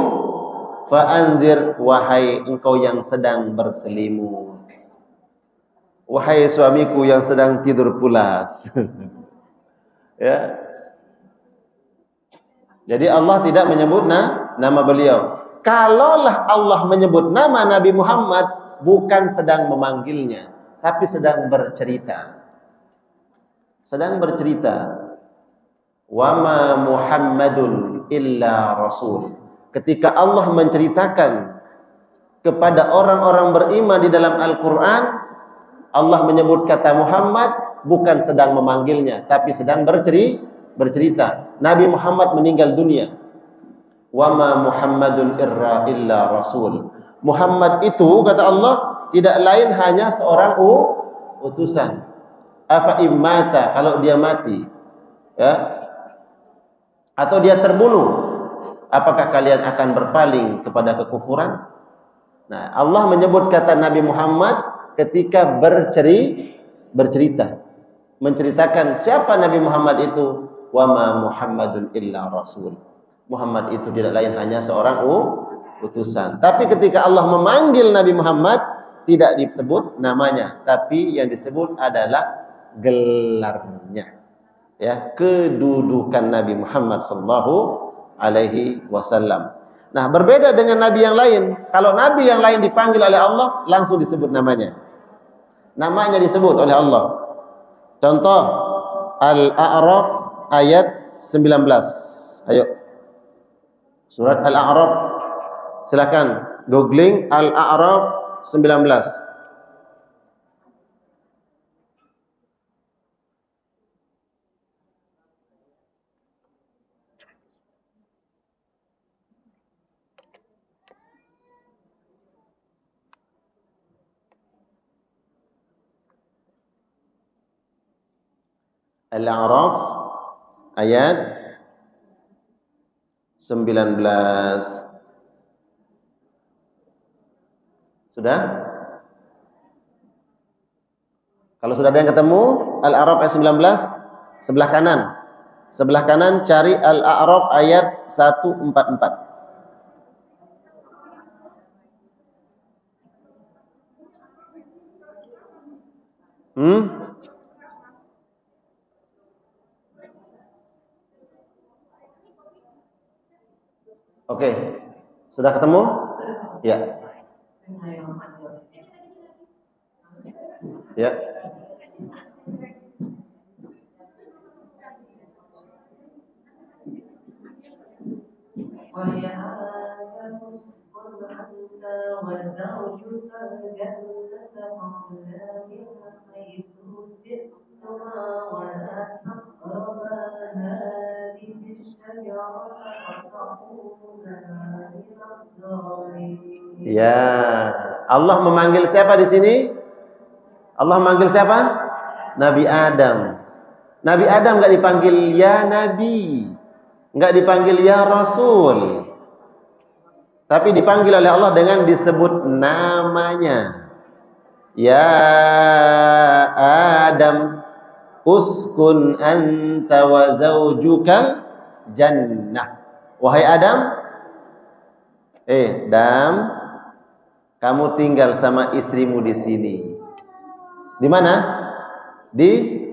fa'anzir, wahai engkau yang sedang berselimut, wahai suamiku yang sedang tidur pulas. Ya. Jadi Allah tidak menyebut nama beliau. Kalaulah Allah menyebut nama Nabi Muhammad, bukan sedang memanggilnya, tapi sedang bercerita. Sedang bercerita. Wa ma Muhammadun illa rasul. Ketika Allah menceritakan kepada orang-orang beriman di dalam Al-Quran, Allah menyebut kata Muhammad bukan sedang memanggilnya, tapi sedang bercerita. Nabi Muhammad meninggal dunia. Wa ma Muhammadun illa rasul. Muhammad itu kata Allah tidak lain hanya seorang utusan. Afa immata, kalau dia mati, ya, atau dia terbunuh, apakah kalian akan berpaling kepada kekufuran? Nah, Allah menyebut kata Nabi Muhammad ketika bercerita, menceritakan siapa Nabi Muhammad itu. Wa ma Muhammadun illa rasul. Muhammad itu tidak lain hanya seorang utusan. Tapi ketika Allah memanggil Nabi Muhammad, tidak disebut namanya, tapi yang disebut adalah gelarnya. Ya, kedudukan Nabi Muhammad sallallahu alaihi wasallam. Nah, berbeda dengan nabi yang lain. Kalau nabi yang lain dipanggil oleh Allah, langsung disebut namanya. Namanya disebut oleh Allah. Contoh Al-A'raf ayat 19. Ayo. Surat Al-A'raf. Silakan googling Al-A'raf 19. Al-A'raf ayat 19. Sudah? Kalau sudah ada yang ketemu Al-A'raf ayat 19, sebelah kanan. Sebelah kanan cari Al-A'raf ayat 144. Oke. Sudah ketemu? Ya. Ya. Ya, Allah memanggil siapa di sini? Allah memanggil siapa? Nabi Adam. Nabi Adam enggak dipanggil ya Nabi, enggak dipanggil ya Rasul, tapi dipanggil oleh Allah dengan disebut namanya. Ya Adam, uskun anta wa zaujukal jannah. Wahai Adam, Adam, kamu tinggal sama istrimu di sini. Di mana? Di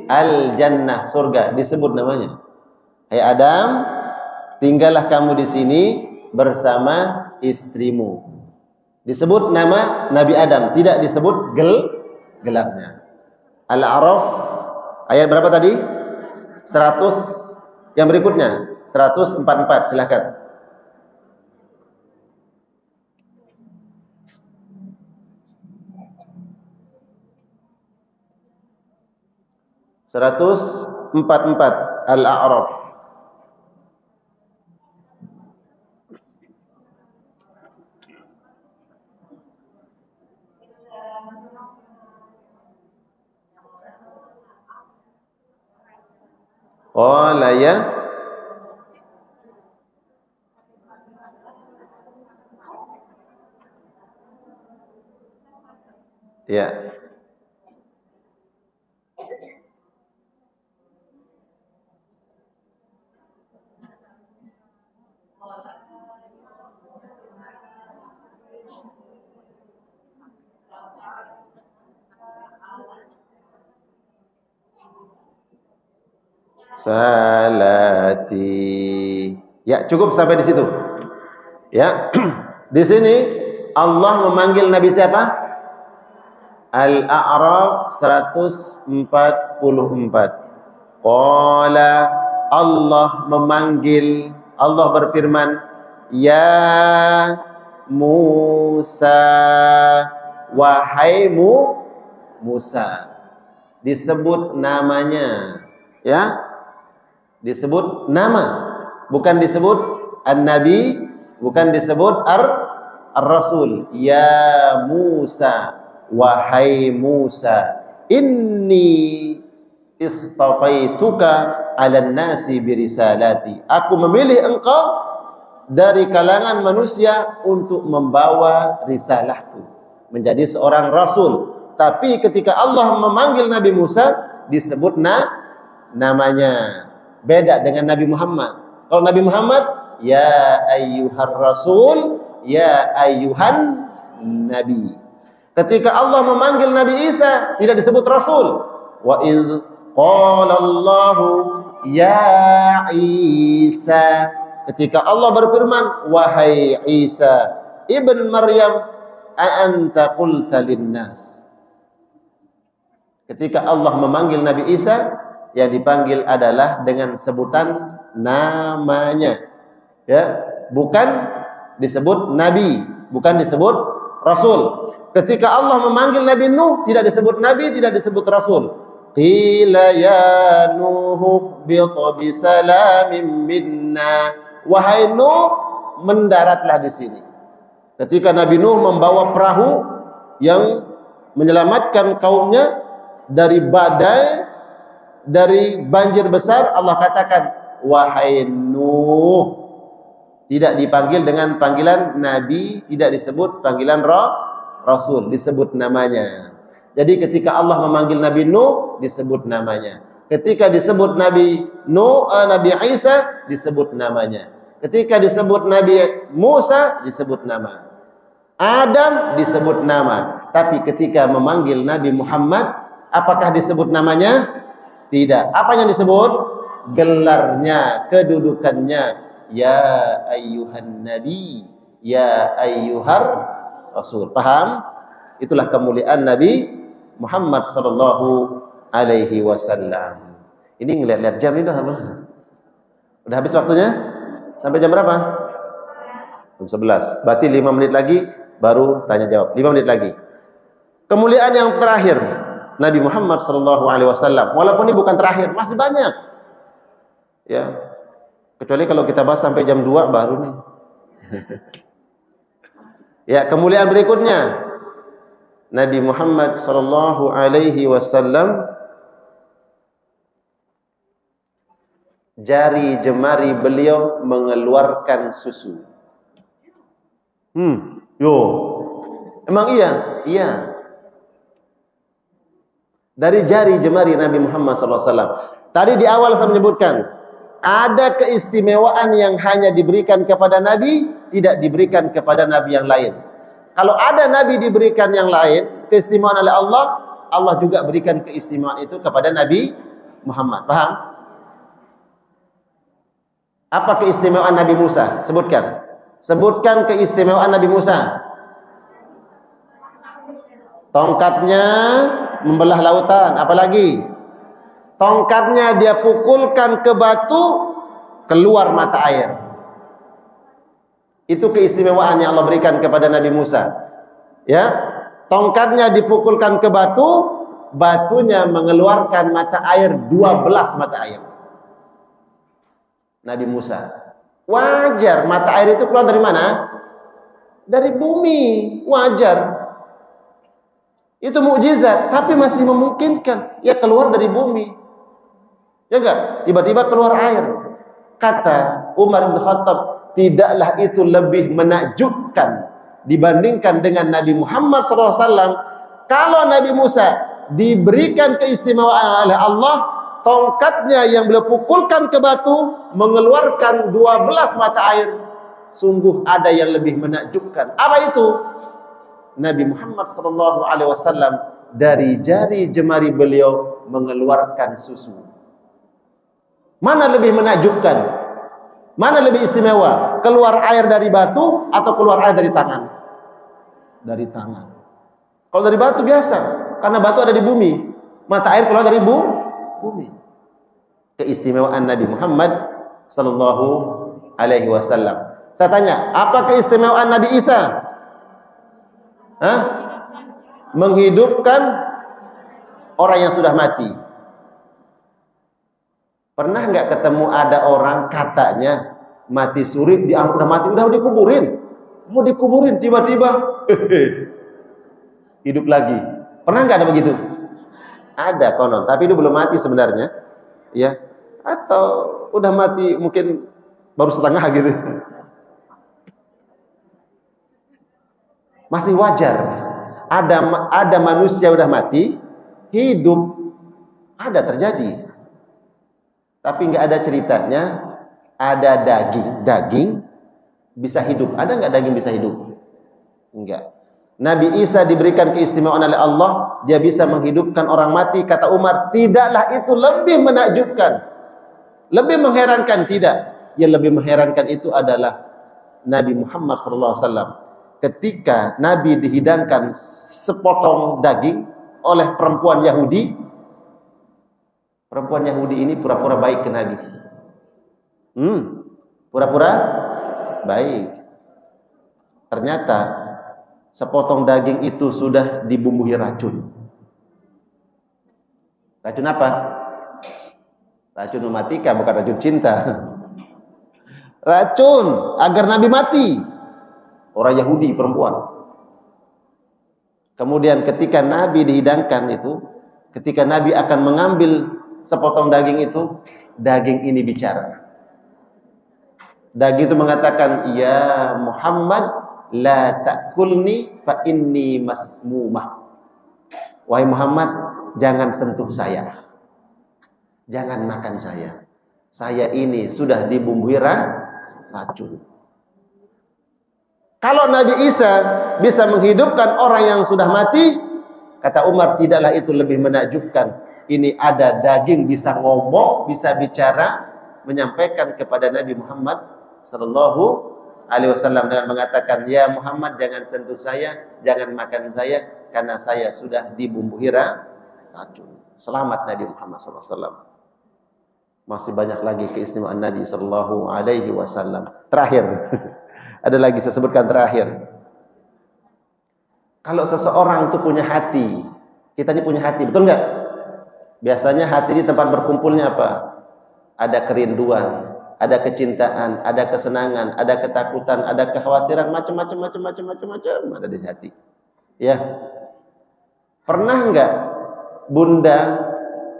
Al-Jannah, surga, disebut namanya. Hai Adam, tinggallah kamu di sini bersama istrimu. Disebut nama Nabi Adam, tidak disebut gelarnya. Al-A'raf ayat berapa tadi? 100. Yang berikutnya 144, silakan. Seratus empat Al-A'raf. Qala ya salati. Ya, cukup sampai di situ. Ya. Di sini Allah memanggil Nabi siapa? Al-A'raf 144. Qala, Allah memanggil, Allah berfirman, ya Musa, wahai Musa. Disebut namanya, ya. Disebut nama, bukan disebut an-nabi, bukan disebut ar-rasul. Ya Musa, wahai Musa, inni istafaituka 'alan nasi birisalati. Aku memilih engkau dari kalangan manusia untuk membawa risalahku, menjadi seorang rasul. Tapi ketika Allah memanggil Nabi Musa, disebut namanya. Beda dengan Nabi Muhammad. Kalau Nabi Muhammad, ya ayyuhar rasul, ya ayyuhan nabi. Ketika Allah memanggil Nabi Isa, tidak disebut rasul. Wa idz qala Allahu ya Isa. Ketika Allah berfirman, wahai Isa ibn Maryam, a anta qulta linnas. Ketika Allah memanggil Nabi Isa, yang dipanggil adalah dengan sebutan namanya, ya, bukan disebut nabi, bukan disebut rasul. Ketika Allah memanggil Nabi Nuh, tidak disebut nabi, tidak disebut rasul. Qila ya Nuh bi salamin minna. Wahai Nuh, mendaratlah di sini. Ketika Nabi Nuh membawa perahu yang menyelamatkan kaumnya dari badai, dari banjir besar, Allah katakan wahai Nuh. Tidak dipanggil dengan panggilan Nabi, tidak disebut panggilan Rasul, disebut namanya. Jadi ketika Allah memanggil Nabi Nuh, disebut namanya. Ketika disebut Nabi Nuh, Nabi Isa, disebut namanya. Ketika disebut Nabi Musa, disebut nama. Adam disebut nama. Tapi ketika memanggil Nabi Muhammad, apakah disebut namanya? Tidak. Apa yang disebut? Gelarnya, kedudukannya. Ya ayyuhan nabi, ya ayyuhar rasul. Paham? Itulah kemuliaan Nabi Muhammad sallallahu alaihi wasallam. Ini ngeliat-liat jam ini udah habis waktunya? Sampai jam berapa? Jam 11. Berarti 5 menit lagi baru tanya jawab. 5 menit lagi. Kemuliaan yang terakhir Nabi Muhammad sallallahu alaihi wasallam. Walaupun ini bukan terakhir, masih banyak. Ya. Kecuali kalau kita bahas sampai jam 2 baru nih. Ya, kemuliaan berikutnya Nabi Muhammad sallallahu alaihi wasallam, jari jemari beliau mengeluarkan susu. Emang iya? Iya. Dari jari jemari Nabi Muhammad sallallahu alaihi wasallam. Tadi di awal saya menyebutkan ada keistimewaan yang hanya diberikan kepada Nabi, tidak diberikan kepada Nabi yang lain. Kalau ada Nabi diberikan yang lain, keistimewaan oleh Allah, Allah juga berikan keistimewaan itu kepada Nabi Muhammad. Paham? Apa keistimewaan Nabi Musa? Sebutkan. Sebutkan keistimewaan Nabi Musa. Tongkatnya membelah lautan. Apalagi? Tongkatnya dia pukulkan ke batu, keluar mata air. Itu keistimewaan yang Allah berikan kepada Nabi Musa. Ya, tongkatnya dipukulkan ke batu, batunya mengeluarkan mata air, 12 mata air. Nabi Musa. Wajar, mata air itu keluar dari mana? Dari bumi, wajar. Itu mukjizat, tapi masih memungkinkan. Ya keluar dari bumi. Ya enggak? Tiba-tiba keluar air. Kata Umar bin Khattab, tidaklah itu lebih menakjubkan dibandingkan dengan Nabi Muhammad SAW. Kalau Nabi Musa diberikan keistimewaan oleh Allah, tongkatnya yang beliau pukulkan ke batu mengeluarkan 12 mata air. Sungguh ada yang lebih menakjubkan. Apa itu? Nabi Muhammad SAW dari jari jemari beliau mengeluarkan susu. Mana lebih menakjubkan? Mana lebih istimewa? Keluar air dari batu atau keluar air dari tangan? Dari tangan. Kalau dari batu biasa, karena batu ada di bumi. Mata air keluar dari bumi. Keistimewaan Nabi Muhammad sallallahu alaihi wasallam. Saya tanya, apa keistimewaan Nabi Isa? Menghidupkan orang yang sudah mati. Pernah nggak ketemu ada orang katanya mati suri, dianggap udah mati, udah dikuburin. Oh dikuburin, tiba-tiba hidup lagi. Pernah nggak ada begitu? Ada konon, tapi itu belum mati sebenarnya. Ya, atau udah mati mungkin baru setengah gitu. Masih wajar. Ada manusia udah mati, hidup, ada terjadi. Tapi nggak ada ceritanya, ada daging bisa hidup. Ada nggak daging bisa hidup? Enggak. Nabi Isa diberikan keistimewaan oleh Allah, dia bisa menghidupkan orang mati. Kata Umar, tidaklah itu lebih menakjubkan, lebih mengherankan? Tidak. Yang lebih mengherankan itu adalah Nabi Muhammad SAW. Ketika Nabi dihidangkan sepotong daging oleh perempuan Yahudi, perempuan Yahudi ini pura-pura baik ke Nabi. Pura-pura baik. Ternyata sepotong daging itu sudah dibumbui racun. Racun apa? Racun mematikan, bukan racun cinta. Racun agar Nabi mati. Orang Yahudi, perempuan. Kemudian ketika Nabi dihidangkan itu, ketika Nabi akan mengambil sepotong daging itu, daging ini bicara. Daging itu mengatakan, ya Muhammad, la ta'kulni fa inni masmumah. Wahai Muhammad, jangan sentuh saya, jangan makan saya. Saya ini sudah dibumbui racun. Kalau Nabi Isa bisa menghidupkan orang yang sudah mati, kata Umar, tidaklah itu lebih menakjubkan. Ini ada daging bisa ngomong, bisa bicara, menyampaikan kepada Nabi Muhammad sallallahu alaihi wasallam dengan mengatakan, ya Muhammad, jangan sentuh saya, jangan makan saya, karena saya sudah dibumbui racun. Selamat Nabi Muhammad sallallahu alaihi wasallam. Masih banyak lagi keistimewaan Nabi sallallahu alaihi wasallam. Terakhir, ada lagi saya sebutkan terakhir. Kalau seseorang itu punya hati, kita ini punya hati, betul nggak? Biasanya hati ini tempat berkumpulnya apa? Ada kerinduan, ada kecintaan, ada kesenangan, ada ketakutan, ada kekhawatiran, macam-macam ada di hati. Ya. Pernah nggak Bunda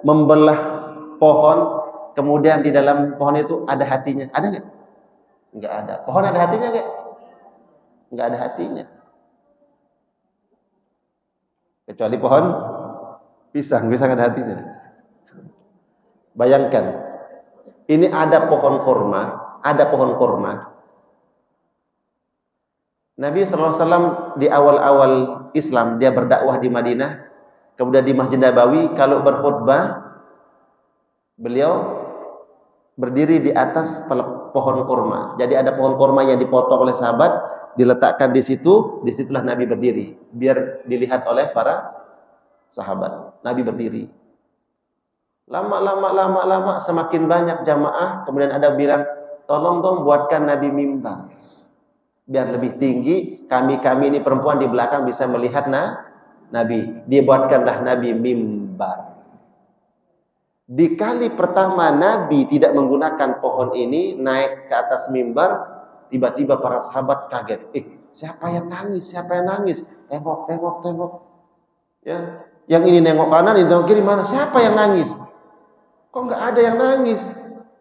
membelah pohon, kemudian di dalam pohon itu ada hatinya? Ada nggak? Nggak ada. Pohon ada hatinya nggak? Nggak ada hatinya. Kecuali pohon pisang ada hatinya. Bayangkan, ini ada pohon kurma, Nabi SAW di awal-awal Islam, dia berdakwah di Madinah, kemudian di Masjid Nabawi, kalau berkhutbah, beliau berdiri di atas pohon kurma. Jadi ada pohon kurma yang dipotong oleh sahabat, diletakkan di situ, disitulah Nabi berdiri, biar dilihat oleh para sahabat. Nabi berdiri. Lama, semakin banyak jamaah, kemudian ada bilang, tolong dong buatkan Nabi mimbar, biar lebih tinggi, kami ini perempuan di belakang bisa melihat Nabi. Dibuatkanlah Nabi mimbar. Di kali pertama Nabi tidak menggunakan pohon ini, naik ke atas mimbar, tiba-tiba para sahabat kaget. Siapa yang nangis? Tengok. Ya, yang ini nengok kanan, ini nengok kiri, mana? Siapa yang nangis? Kok nggak ada yang nangis?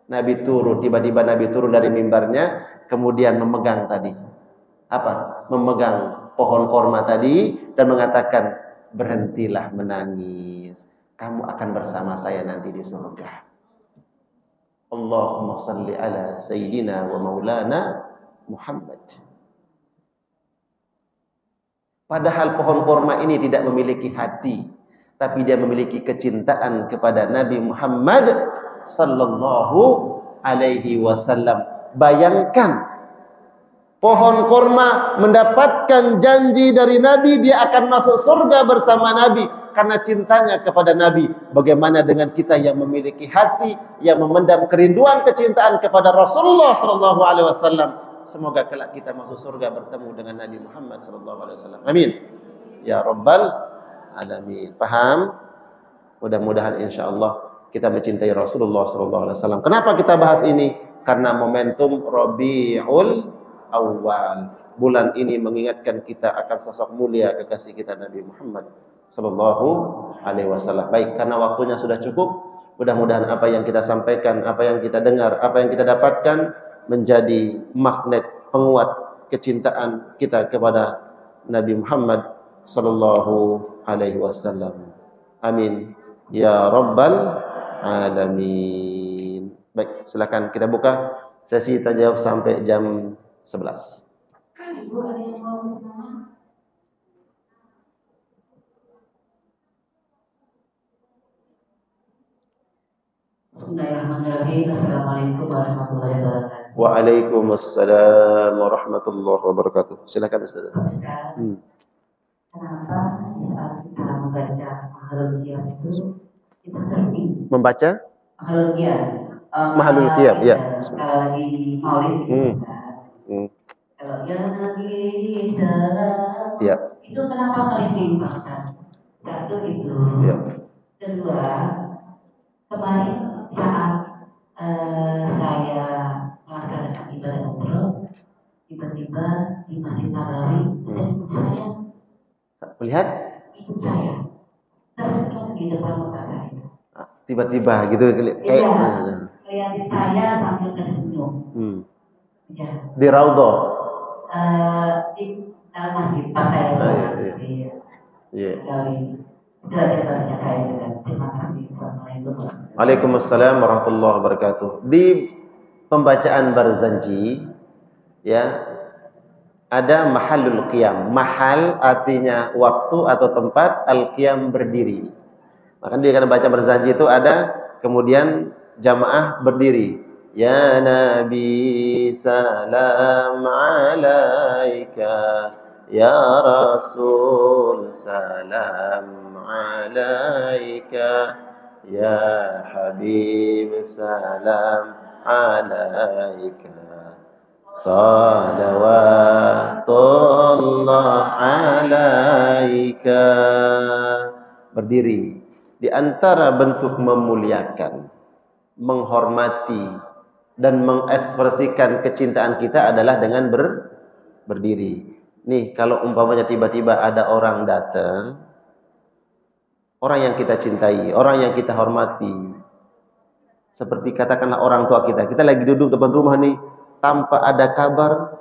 Nabi turun, tiba-tiba Nabi turun dari mimbarnya, kemudian memegang tadi. Apa? Memegang pohon korma tadi dan mengatakan, berhentilah menangis. Kamu akan bersama saya nanti di surga. Allahumma salli ala sayyidina wa maulana Muhammad. Padahal pohon korma ini tidak memiliki hati, tapi dia memiliki kecintaan kepada Nabi Muhammad sallallahu alaihi wasallam. Bayangkan, pohon korma mendapatkan janji dari Nabi, dia akan masuk surga bersama Nabi karena cintanya kepada Nabi. Bagaimana dengan kita yang memiliki hati yang memendam kerinduan kecintaan kepada Rasulullah sallallahu alaihi wasallam? Semoga kelak kita masuk surga bertemu dengan Nabi Muhammad sallallahu alaihi wasallam. Amin. Ya Rabbal alamin. Paham? Mudah-mudahan insyaallah kita mencintai Rasulullah sallallahu alaihi wasallam. Kenapa kita bahas ini? Karena momentum Rabiul Awal. Bulan ini mengingatkan kita akan sosok mulia kekasih kita Nabi Muhammad sallallahu alaihi wasallam. Baik, karena waktunya sudah cukup, mudah-mudahan apa yang kita sampaikan, apa yang kita dengar, apa yang kita dapatkan menjadi magnet penguat kecintaan kita kepada Nabi Muhammad sallallahu alaihi wasallam. Amin ya rabbal alamin. Baik, silakan kita buka sesi tanya jawab sampai jam 11. Ibu ada yang mau bertanya? Bismillahirrahmanirrahim. Assalamualaikum warahmatullahi wabarakatuh. Waalaikumsalam warahmatullahi wabarakatuh. Silakan Ustaz. Ustaz, kenapa di saat kita membaca Mahalul Qiyam itu kita berhenti? Membaca Mahalul Qiyam. Mahalul Qiyam, ya. Kalau lagi maulid gitu, Ustaz. Kalau ya Nabi salam, ya. Itu kenapa berhenti, Pak Ustaz? Satu itu. Ya. Kedua, kemarin saat saya melaksanakan ibadah umroh, tiba-tiba di Masjid Nabawi ada ibu saya. Lihat? Ibu saya tersenyum di depan mata saya. tiba-tiba gitu kayak Lihat saya sambil tersenyum. Ya. Di Raudhah. Di dalam masjid pas saya sholat. Iya. Itu aja banyak saya dengan terima kasih. Assalamualaikum. Waalaikumsalam warahmatullahi wabarakatuh. Di pembacaan Barzanji ya ada mahallul qiyam. Mahal artinya waktu atau tempat, al-qiyam berdiri. Maka dia akan baca Barzanji itu ada kemudian jamaah berdiri. Ya Nabi salam alaika, ya Rasul salam alaika, ya Habib salam alaika, salawatullah alaika. Berdiri. Di antara bentuk memuliakan, menghormati dan mengekspresikan kecintaan kita adalah dengan berdiri. Nih, kalau umpamanya tiba-tiba ada orang datang, orang yang kita cintai, orang yang kita hormati, seperti katakanlah orang tua kita lagi duduk depan rumah nih, tanpa ada kabar,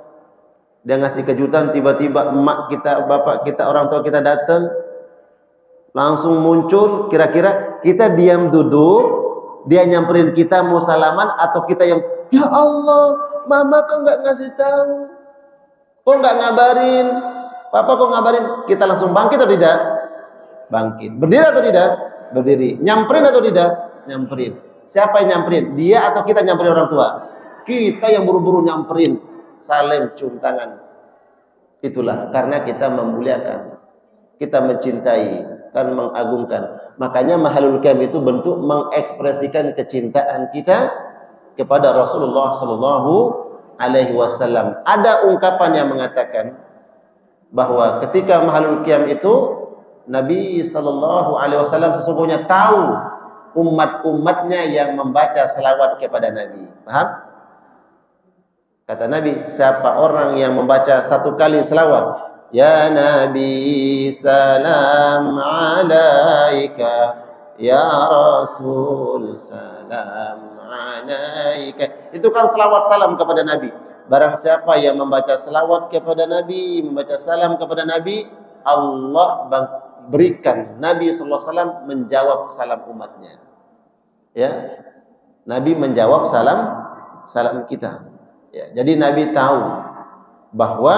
dia ngasih kejutan, tiba-tiba emak kita, bapak kita, orang tua kita datang, langsung muncul, kira-kira kita diam duduk, dia nyamperin kita mau salaman, atau kita yang, ya Allah, mama kok nggak ngasih tahu, kok nggak ngabarin, papa kok ngabarin, kita langsung bangkit atau tidak? Bangkit. Berdiri atau tidak? Berdiri. Nyamperin atau tidak? Nyamperin. Siapa yang nyamperin? Dia atau kita nyamperin orang tua? Kita yang buru-buru nyamperin, salim, cium tangan. Itulah karena kita memuliakan, kita mencintai, kan mengagungkan. Makanya mahallul qiyam itu bentuk mengekspresikan kecintaan kita kepada Rasulullah sallallahu alaihi wasallam. Ada ungkapan yang mengatakan bahwa ketika mahallul qiyam itu Nabi sallallahu alaihi wasallam sesungguhnya tahu umat-umatnya yang membaca selawat kepada Nabi. Paham? Kata Nabi, siapa orang yang membaca satu kali selawat, ya Nabi salam alaika, ya Rasul salam alaika, itu kan selawat salam kepada Nabi. Barang siapa yang membaca selawat kepada Nabi, membaca salam kepada Nabi, Allah berikan Nabi SAW menjawab salam umatnya. Ya, Nabi menjawab salam kita. Ya, jadi Nabi tahu bahwa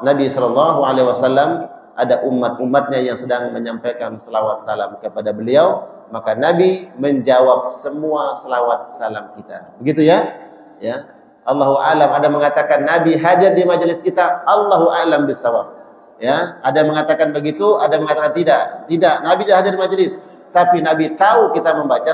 Nabi SAW ada umat-umatnya yang sedang menyampaikan selawat salam kepada beliau, maka Nabi menjawab semua selawat salam kita. Begitu ya? Ya. Allahu a'lam. Ada mengatakan Nabi hadir di majelis kita, Allahu a'lam bisawab. Ya, ada mengatakan begitu, ada mengatakan tidak. Tidak, Nabi tidak hadir di majelis, tapi Nabi tahu kita membaca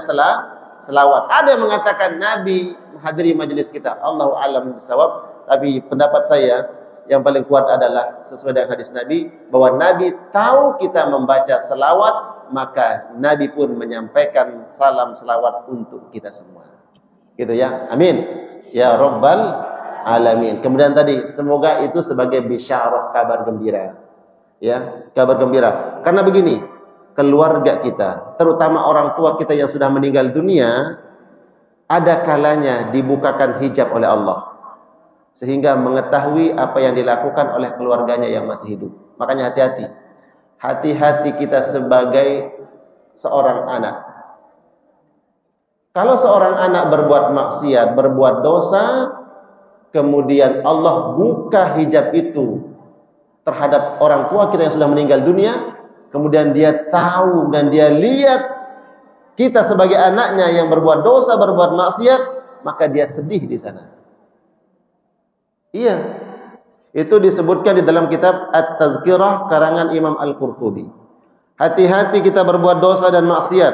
selawat. Ada yang mengatakan Nabi hadiri majelis kita, Allahu a'lam bisawab. Tapi pendapat saya yang paling kuat adalah sesuai dengan hadis Nabi, bahwa Nabi tahu kita membaca selawat, maka Nabi pun menyampaikan salam selawat untuk kita semua. Gitu ya. Amin. Ya Rabbal alamin. Kemudian tadi, semoga itu sebagai bisyarah, kabar gembira. Ya, kabar gembira. Karena begini, keluarga kita, terutama orang tua kita yang sudah meninggal dunia, ada kalanya dibukakan hijab oleh Allah, sehingga mengetahui apa yang dilakukan oleh keluarganya yang masih hidup. Makanya hati-hati. Hati-hati kita sebagai seorang anak. Kalau seorang anak berbuat maksiat, berbuat dosa, kemudian Allah buka hijab itu terhadap orang tua kita yang sudah meninggal dunia, kemudian dia tahu dan dia lihat kita sebagai anaknya yang berbuat dosa, berbuat maksiat, maka dia sedih di sana. Iya, itu disebutkan di dalam kitab At-Tazkirah karangan Imam Al-Qurtubi. Hati-hati kita berbuat dosa dan maksiat,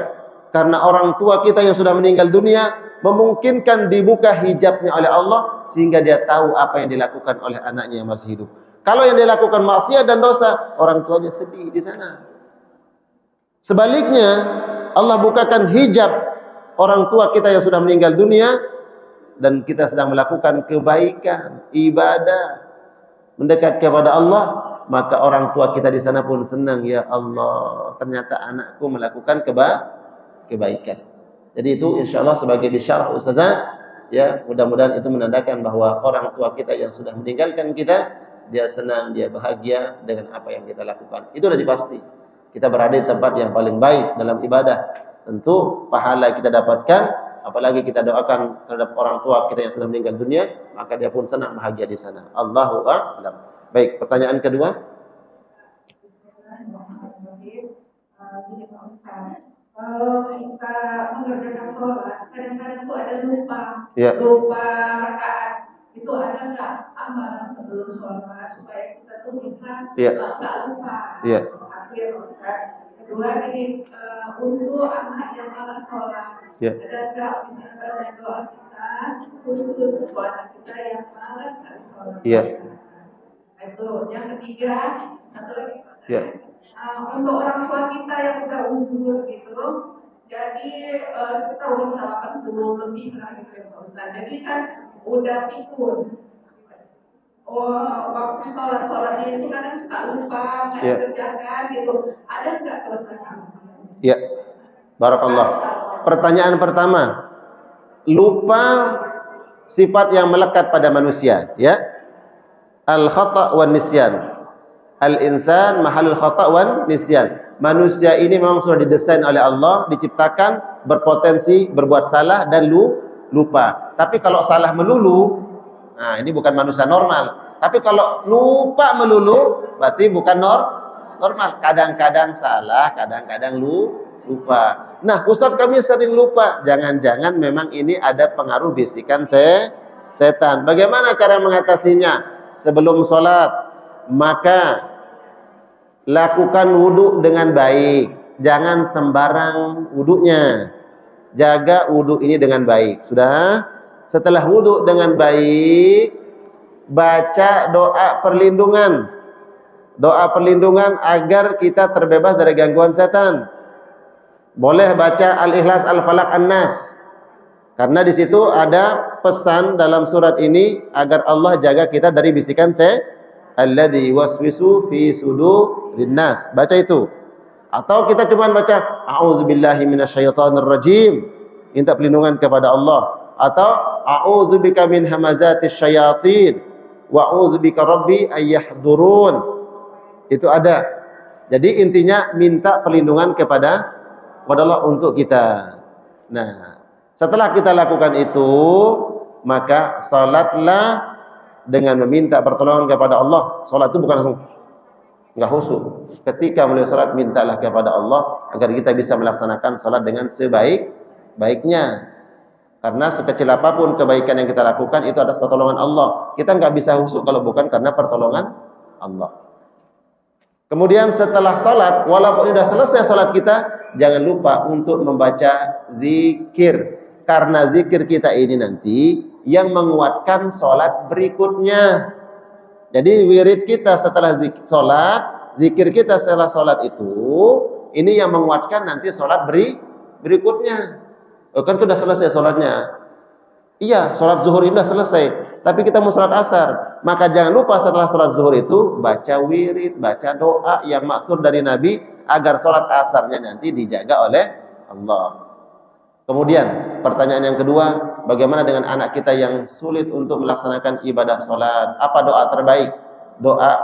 karena orang tua kita yang sudah meninggal dunia memungkinkan dibuka hijabnya oleh Allah, sehingga dia tahu apa yang dilakukan oleh anaknya yang masih hidup. Kalau yang dilakukan maksiat dan dosa, orang tuanya sedih di sana. Sebaliknya, Allah bukakan hijab orang tua kita yang sudah meninggal dunia, dan kita sedang melakukan kebaikan, ibadah, mendekat kepada Allah, maka orang tua kita di sana pun senang, ya Allah, ternyata anakku melakukan kebaikan. Jadi itu insyaallah sebagai bisyarah ustazah, ya, mudah-mudahan itu menandakan bahwa orang tua kita yang sudah meninggalkan kita, dia senang, dia bahagia dengan apa yang kita lakukan. Itu sudah pasti. Kita berada di tempat yang paling baik dalam ibadah. Tentu pahala kita dapatkan, apalagi kita doakan terhadap orang tua kita yang sudah meninggal dunia, maka dia pun senang bahagia di sana. Allahu a'lam. Baik, pertanyaan kedua. Kalau kita mengerjakan sholat, kadang-kadang itu ada lupa rakaat. Itu ada nggak amalan sebelum sholat supaya kita tuh bisa nggak lupa akhir sholat. Kedua ini untuk anak yang malas sholat, ada nggak misalnya doa kita khusus buat anak kita yang malas sekali sholat. Itu yang ketiga, satu lagi. Untuk orang tua kita yang udah uzur gitu, jadi kita umur 80 lebih lah gitu ya Pak Ustaz. Jadi kan udah pikun. Waktu sholat-sholatnya itu kadang suka lupa, nggak kerjakan gitu. Ada nggak kerusakan? Ya, barakallah. Pertanyaan pertama, lupa sifat yang melekat pada manusia, ya. Al-khata' wan nisyan. Al-insan mahalul khata' wan nisyan. Manusia ini memang sudah didesain oleh Allah, diciptakan berpotensi berbuat salah dan lupa. Tapi kalau salah melulu, nah ini bukan manusia normal. Tapi kalau lupa melulu, berarti bukan normal. Kadang-kadang salah, kadang-kadang lupa. Nah, Ustaz kami sering lupa. Jangan-jangan memang ini ada pengaruh bisikan setan. Bagaimana cara mengatasinya? Sebelum sholat, maka lakukan wudhu dengan baik. Jangan sembarang wudhunya. Jaga wudhu ini dengan baik. Sudah? Setelah wudhu dengan baik, baca doa perlindungan. Doa perlindungan agar kita terbebas dari gangguan setan. Boleh baca Al-Ikhlas, Al-Falaq, An-Nas. Karena di situ ada pesan dalam surat ini agar Allah jaga kita dari bisikan alladzi waswisu fi sudurin nas. Baca itu. Atau kita cuma baca a'udzubillahi minasyaitonir rajim, minta perlindungan kepada Allah. Atau a'udzubika min hamazatis syayatin wa a'udzubika rabbi ayyahdurun. Itu ada. Jadi intinya minta perlindungan kepada Allah untuk kita. Nah, setelah kita lakukan itu, maka salatlah dengan meminta pertolongan kepada Allah. Salat itu bukan langsung enggak khusyuk. Ketika mulai salat, mintalah kepada Allah agar kita bisa melaksanakan salat dengan sebaik-baiknya. Karena sekecil apapun kebaikan yang kita lakukan itu atas pertolongan Allah. Kita enggak bisa khusyuk kalau bukan karena pertolongan Allah. Kemudian setelah salat, walaupun sudah selesai salat kita, jangan lupa untuk membaca zikir. Karena zikir kita ini nanti yang menguatkan sholat berikutnya. Jadi wirid kita setelah sholat, zikir kita setelah sholat itu, ini yang menguatkan nanti sholat berikutnya. Kan sudah selesai sholatnya. Iya, sholat zuhur ini sudah selesai. Tapi kita mau sholat asar. Maka jangan lupa setelah sholat zuhur itu, baca wirid, baca doa yang maksud dari Nabi, agar sholat asarnya nanti dijaga oleh Allah. Kemudian pertanyaan yang kedua, bagaimana dengan anak kita yang sulit untuk melaksanakan ibadah sholat? Apa doa terbaik?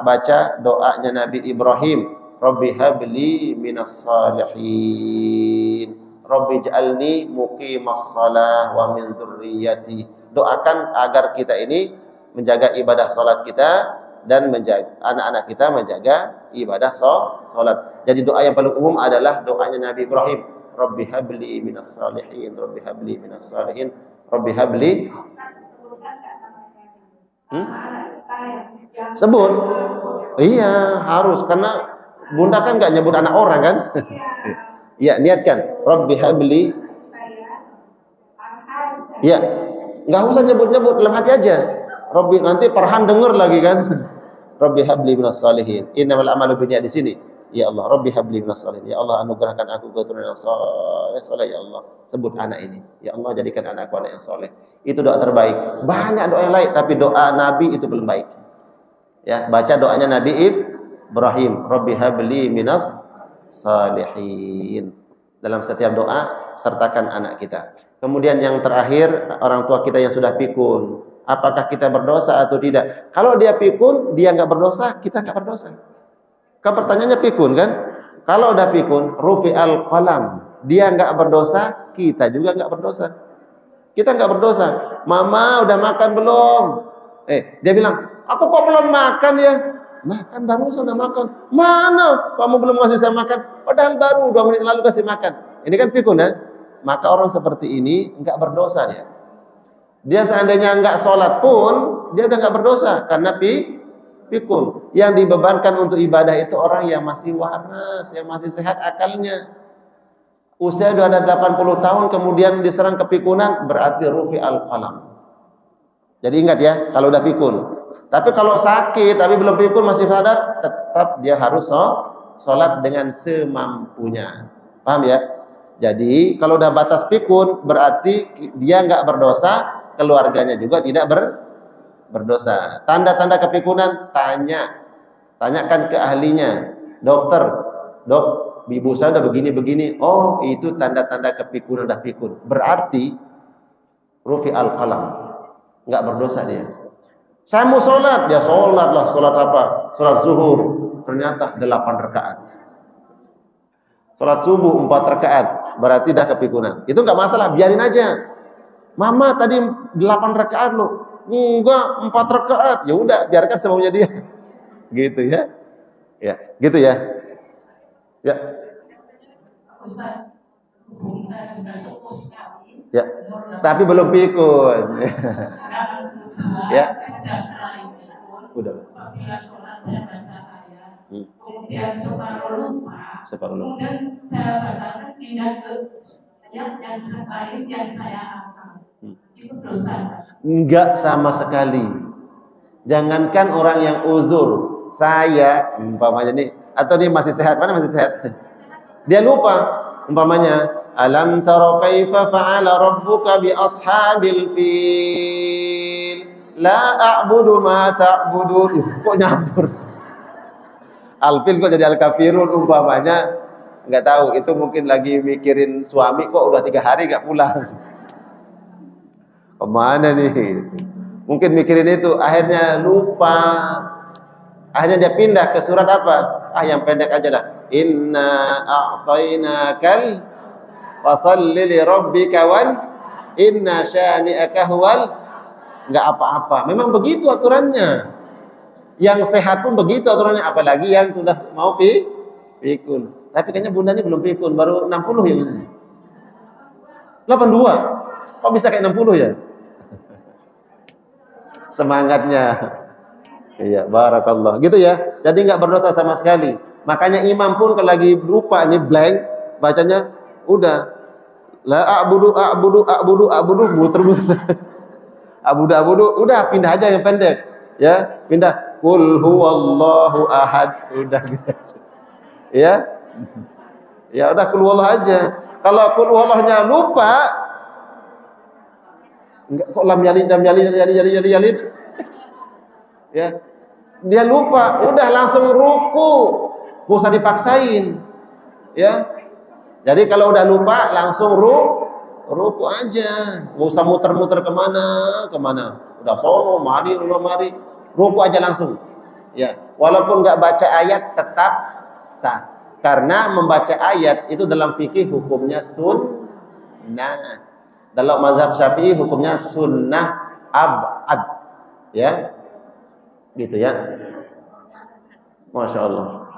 Baca doanya Nabi Ibrahim. Rabbi habli minas salihin. Rabbi ij'alni muqimas shalah wa min dzurriyyati. Doakan agar kita ini menjaga ibadah sholat kita dan menjaga anak-anak kita menjaga ibadah sholat. Jadi doa yang paling umum adalah doanya Nabi Ibrahim. Rabbi habli minas salihin, Rabbi habli minas salihin, Rabbi habli. Sebut. Iya, harus, karena bunda kan nggak nyebut anak orang kan? Ya, niatkan. Rabbi habli. Ya, nggak usah nyebut-nyebut, dalam hati aja. Rabbi, nanti Farhan denger lagi kan? Rabbi habli minas salihin. Innamal a'malu binniyat di sini. Ya Allah, Rabbi habli minas salihin. Ya Allah, anugerahkan aku keturunan yang saleh ya Allah. Sebut anak ini. Ya Allah, jadikan anakku anak yang saleh. Itu doa terbaik. Banyak doa yang lain, tapi doa Nabi itu belum baik. Ya, baca doanya Nabi Ibrahim. Rabbi habli minas salihin. Dalam setiap doa, sertakan anak kita. Kemudian yang terakhir, orang tua kita yang sudah pikun. Apakah kita berdosa atau tidak? Kalau dia pikun, dia nggak berdosa, kita nggak berdosa. Kan pertanyaannya pikun kan? Kalau udah pikun, rufi al-qalam. Dia nggak berdosa, kita juga nggak berdosa. Kita nggak berdosa. Mama udah makan belum? Dia bilang, aku kok belum makan ya? Makan baru sudah makan. Mana? Kamu belum ngasih saya makan? Padahal baru 2 menit lalu kasih makan. Ini kan pikun ya? Maka orang seperti ini nggak berdosa dia. Dia seandainya nggak sholat pun, dia udah nggak berdosa karena pikun. Yang dibebankan untuk ibadah itu orang yang masih waras, yang masih sehat akalnya. Usia sudah ada 80 tahun kemudian diserang kepikunan, berarti rufi al-qalam. Jadi ingat ya, kalau udah pikun. Tapi kalau sakit tapi belum pikun masih sadar, tetap dia harus sholat dengan semampunya. Paham ya? Jadi kalau udah batas pikun berarti dia nggak berdosa, keluarganya juga tidak berdosa. Tanda-tanda kepikunan, tanyakan ke ahlinya. Dokter, dok, ibu saya udah begini-begini. Oh, itu tanda-tanda kepikunan, udah pikun. Berarti rufi al-qalam, nggak berdosa dia. Saya mau sholat, dia sholat lah. Sholat apa? Sholat zuhur, ternyata 8 rakaat. Sholat subuh 4 rakaat, berarti dah kepikunan. Itu nggak masalah, biarin aja. Mama tadi 8 rakaat loh. Enggak, 4 rakaat. Ya udah, biarkan semaunya dia. Gitu ya. Ya, gitu ya. Ya. Ya. Tapi belum pikun. Ya. Udah. Kemudian separuh lupa. Kemudian saya batalkan pindah ke yang lain yang saya hafal. Itu dosa. Enggak sama sekali. Jangankan orang yang uzur, saya umpamanya nih, atau dia masih sehat, mana masih sehat? Dia lupa, umpamanya, alam tara kaifa fa'ala rabbuka bi ashabil fil, la a'budu ma ta'budun. Kok nyampur? Al-fil kok jadi al-kafirun umpamanya, nggak tahu, itu mungkin lagi mikirin suami kok udah 3 hari nggak pulang. Kemana nih? Mungkin mikirin itu, akhirnya lupa. Akhirnya dia pindah ke surat apa? Yang pendek aja lah. Inna a'tainakal fasalli li rabbika wan inna syani'aka huwal. Nggak apa-apa. Memang begitu aturannya. Yang sehat pun begitu aturannya, apalagi yang sudah mau pikun. Tapi kayaknya bundanya belum pikun, baru 60 ya. 82. Kok bisa kayak 60 ya? Semangatnya. Iya, barakallah. Gitu ya. Jadi nggak berdosa sama sekali. Makanya imam pun kalau lagi lupa nih blank, bacanya udah la a'budu muter-muter. Abudu, udah pindah aja yang pendek. Ya, pindah. Qul huwallahu ahad. Udah gitu. Ya. Ya udah qul huwallahu aja. Kalau qul huwallahnya lupa, enggak kok lam yalid. Ya. Dia lupa, udah langsung ruku. Enggak usah dipaksain. Ya. Jadi kalau udah lupa langsung ruku aja. Enggak usah muter-muter kemana. Udah sono, mari. Ruku aja langsung. Ya, walaupun nggak baca ayat tetap sah. Karena membaca ayat itu dalam fikih hukumnya sunnah. Dalam mazhab Syafi'i hukumnya sunnah abad. Ya. Gitu ya. Masya Allah.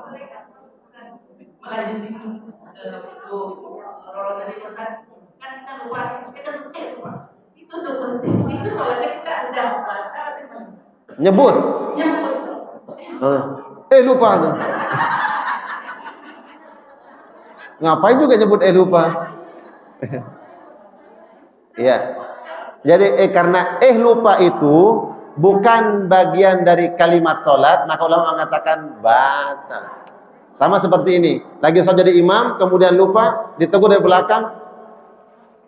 Nyebut. Lupa. Ngapain juga nyebut lupa? Iya. Jadi karena lupa itu bukan bagian dari kalimat sholat, maka ulama mengatakan batal. Sama seperti ini. Lagi sholat jadi imam, kemudian lupa, ditegur dari belakang.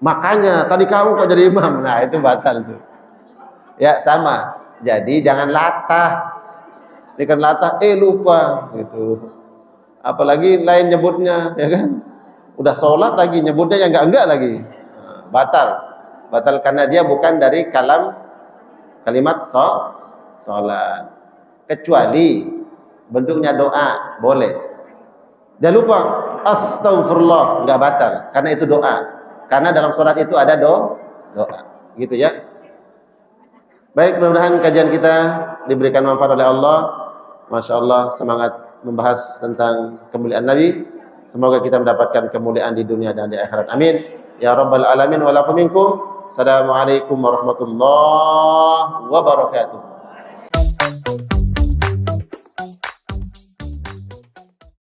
Makanya tadi kamu kok jadi imam. Nah itu batal tuh. Ya sama. Jadi jangan latah. Ini kan latah, lupa gitu. Apalagi lain nyebutnya, ya kan? Udah sholat lagi nyebutnya yang enggak lagi. Batal karena dia bukan dari kalimat sholat. Kecuali bentuknya doa boleh. Jangan lupa astagfirullah, enggak batal karena itu doa. Karena dalam sholat itu ada doa. Gitu ya. Baik, mudah-mudahan kajian kita diberikan manfaat oleh Allah. Masya Allah, semangat membahas tentang kemuliaan Nabi. Semoga kita mendapatkan kemuliaan di dunia dan di akhirat. Amin. Ya Rabbal Alamin wa lafu minkum. Assalamualaikum warahmatullahi wabarakatuh.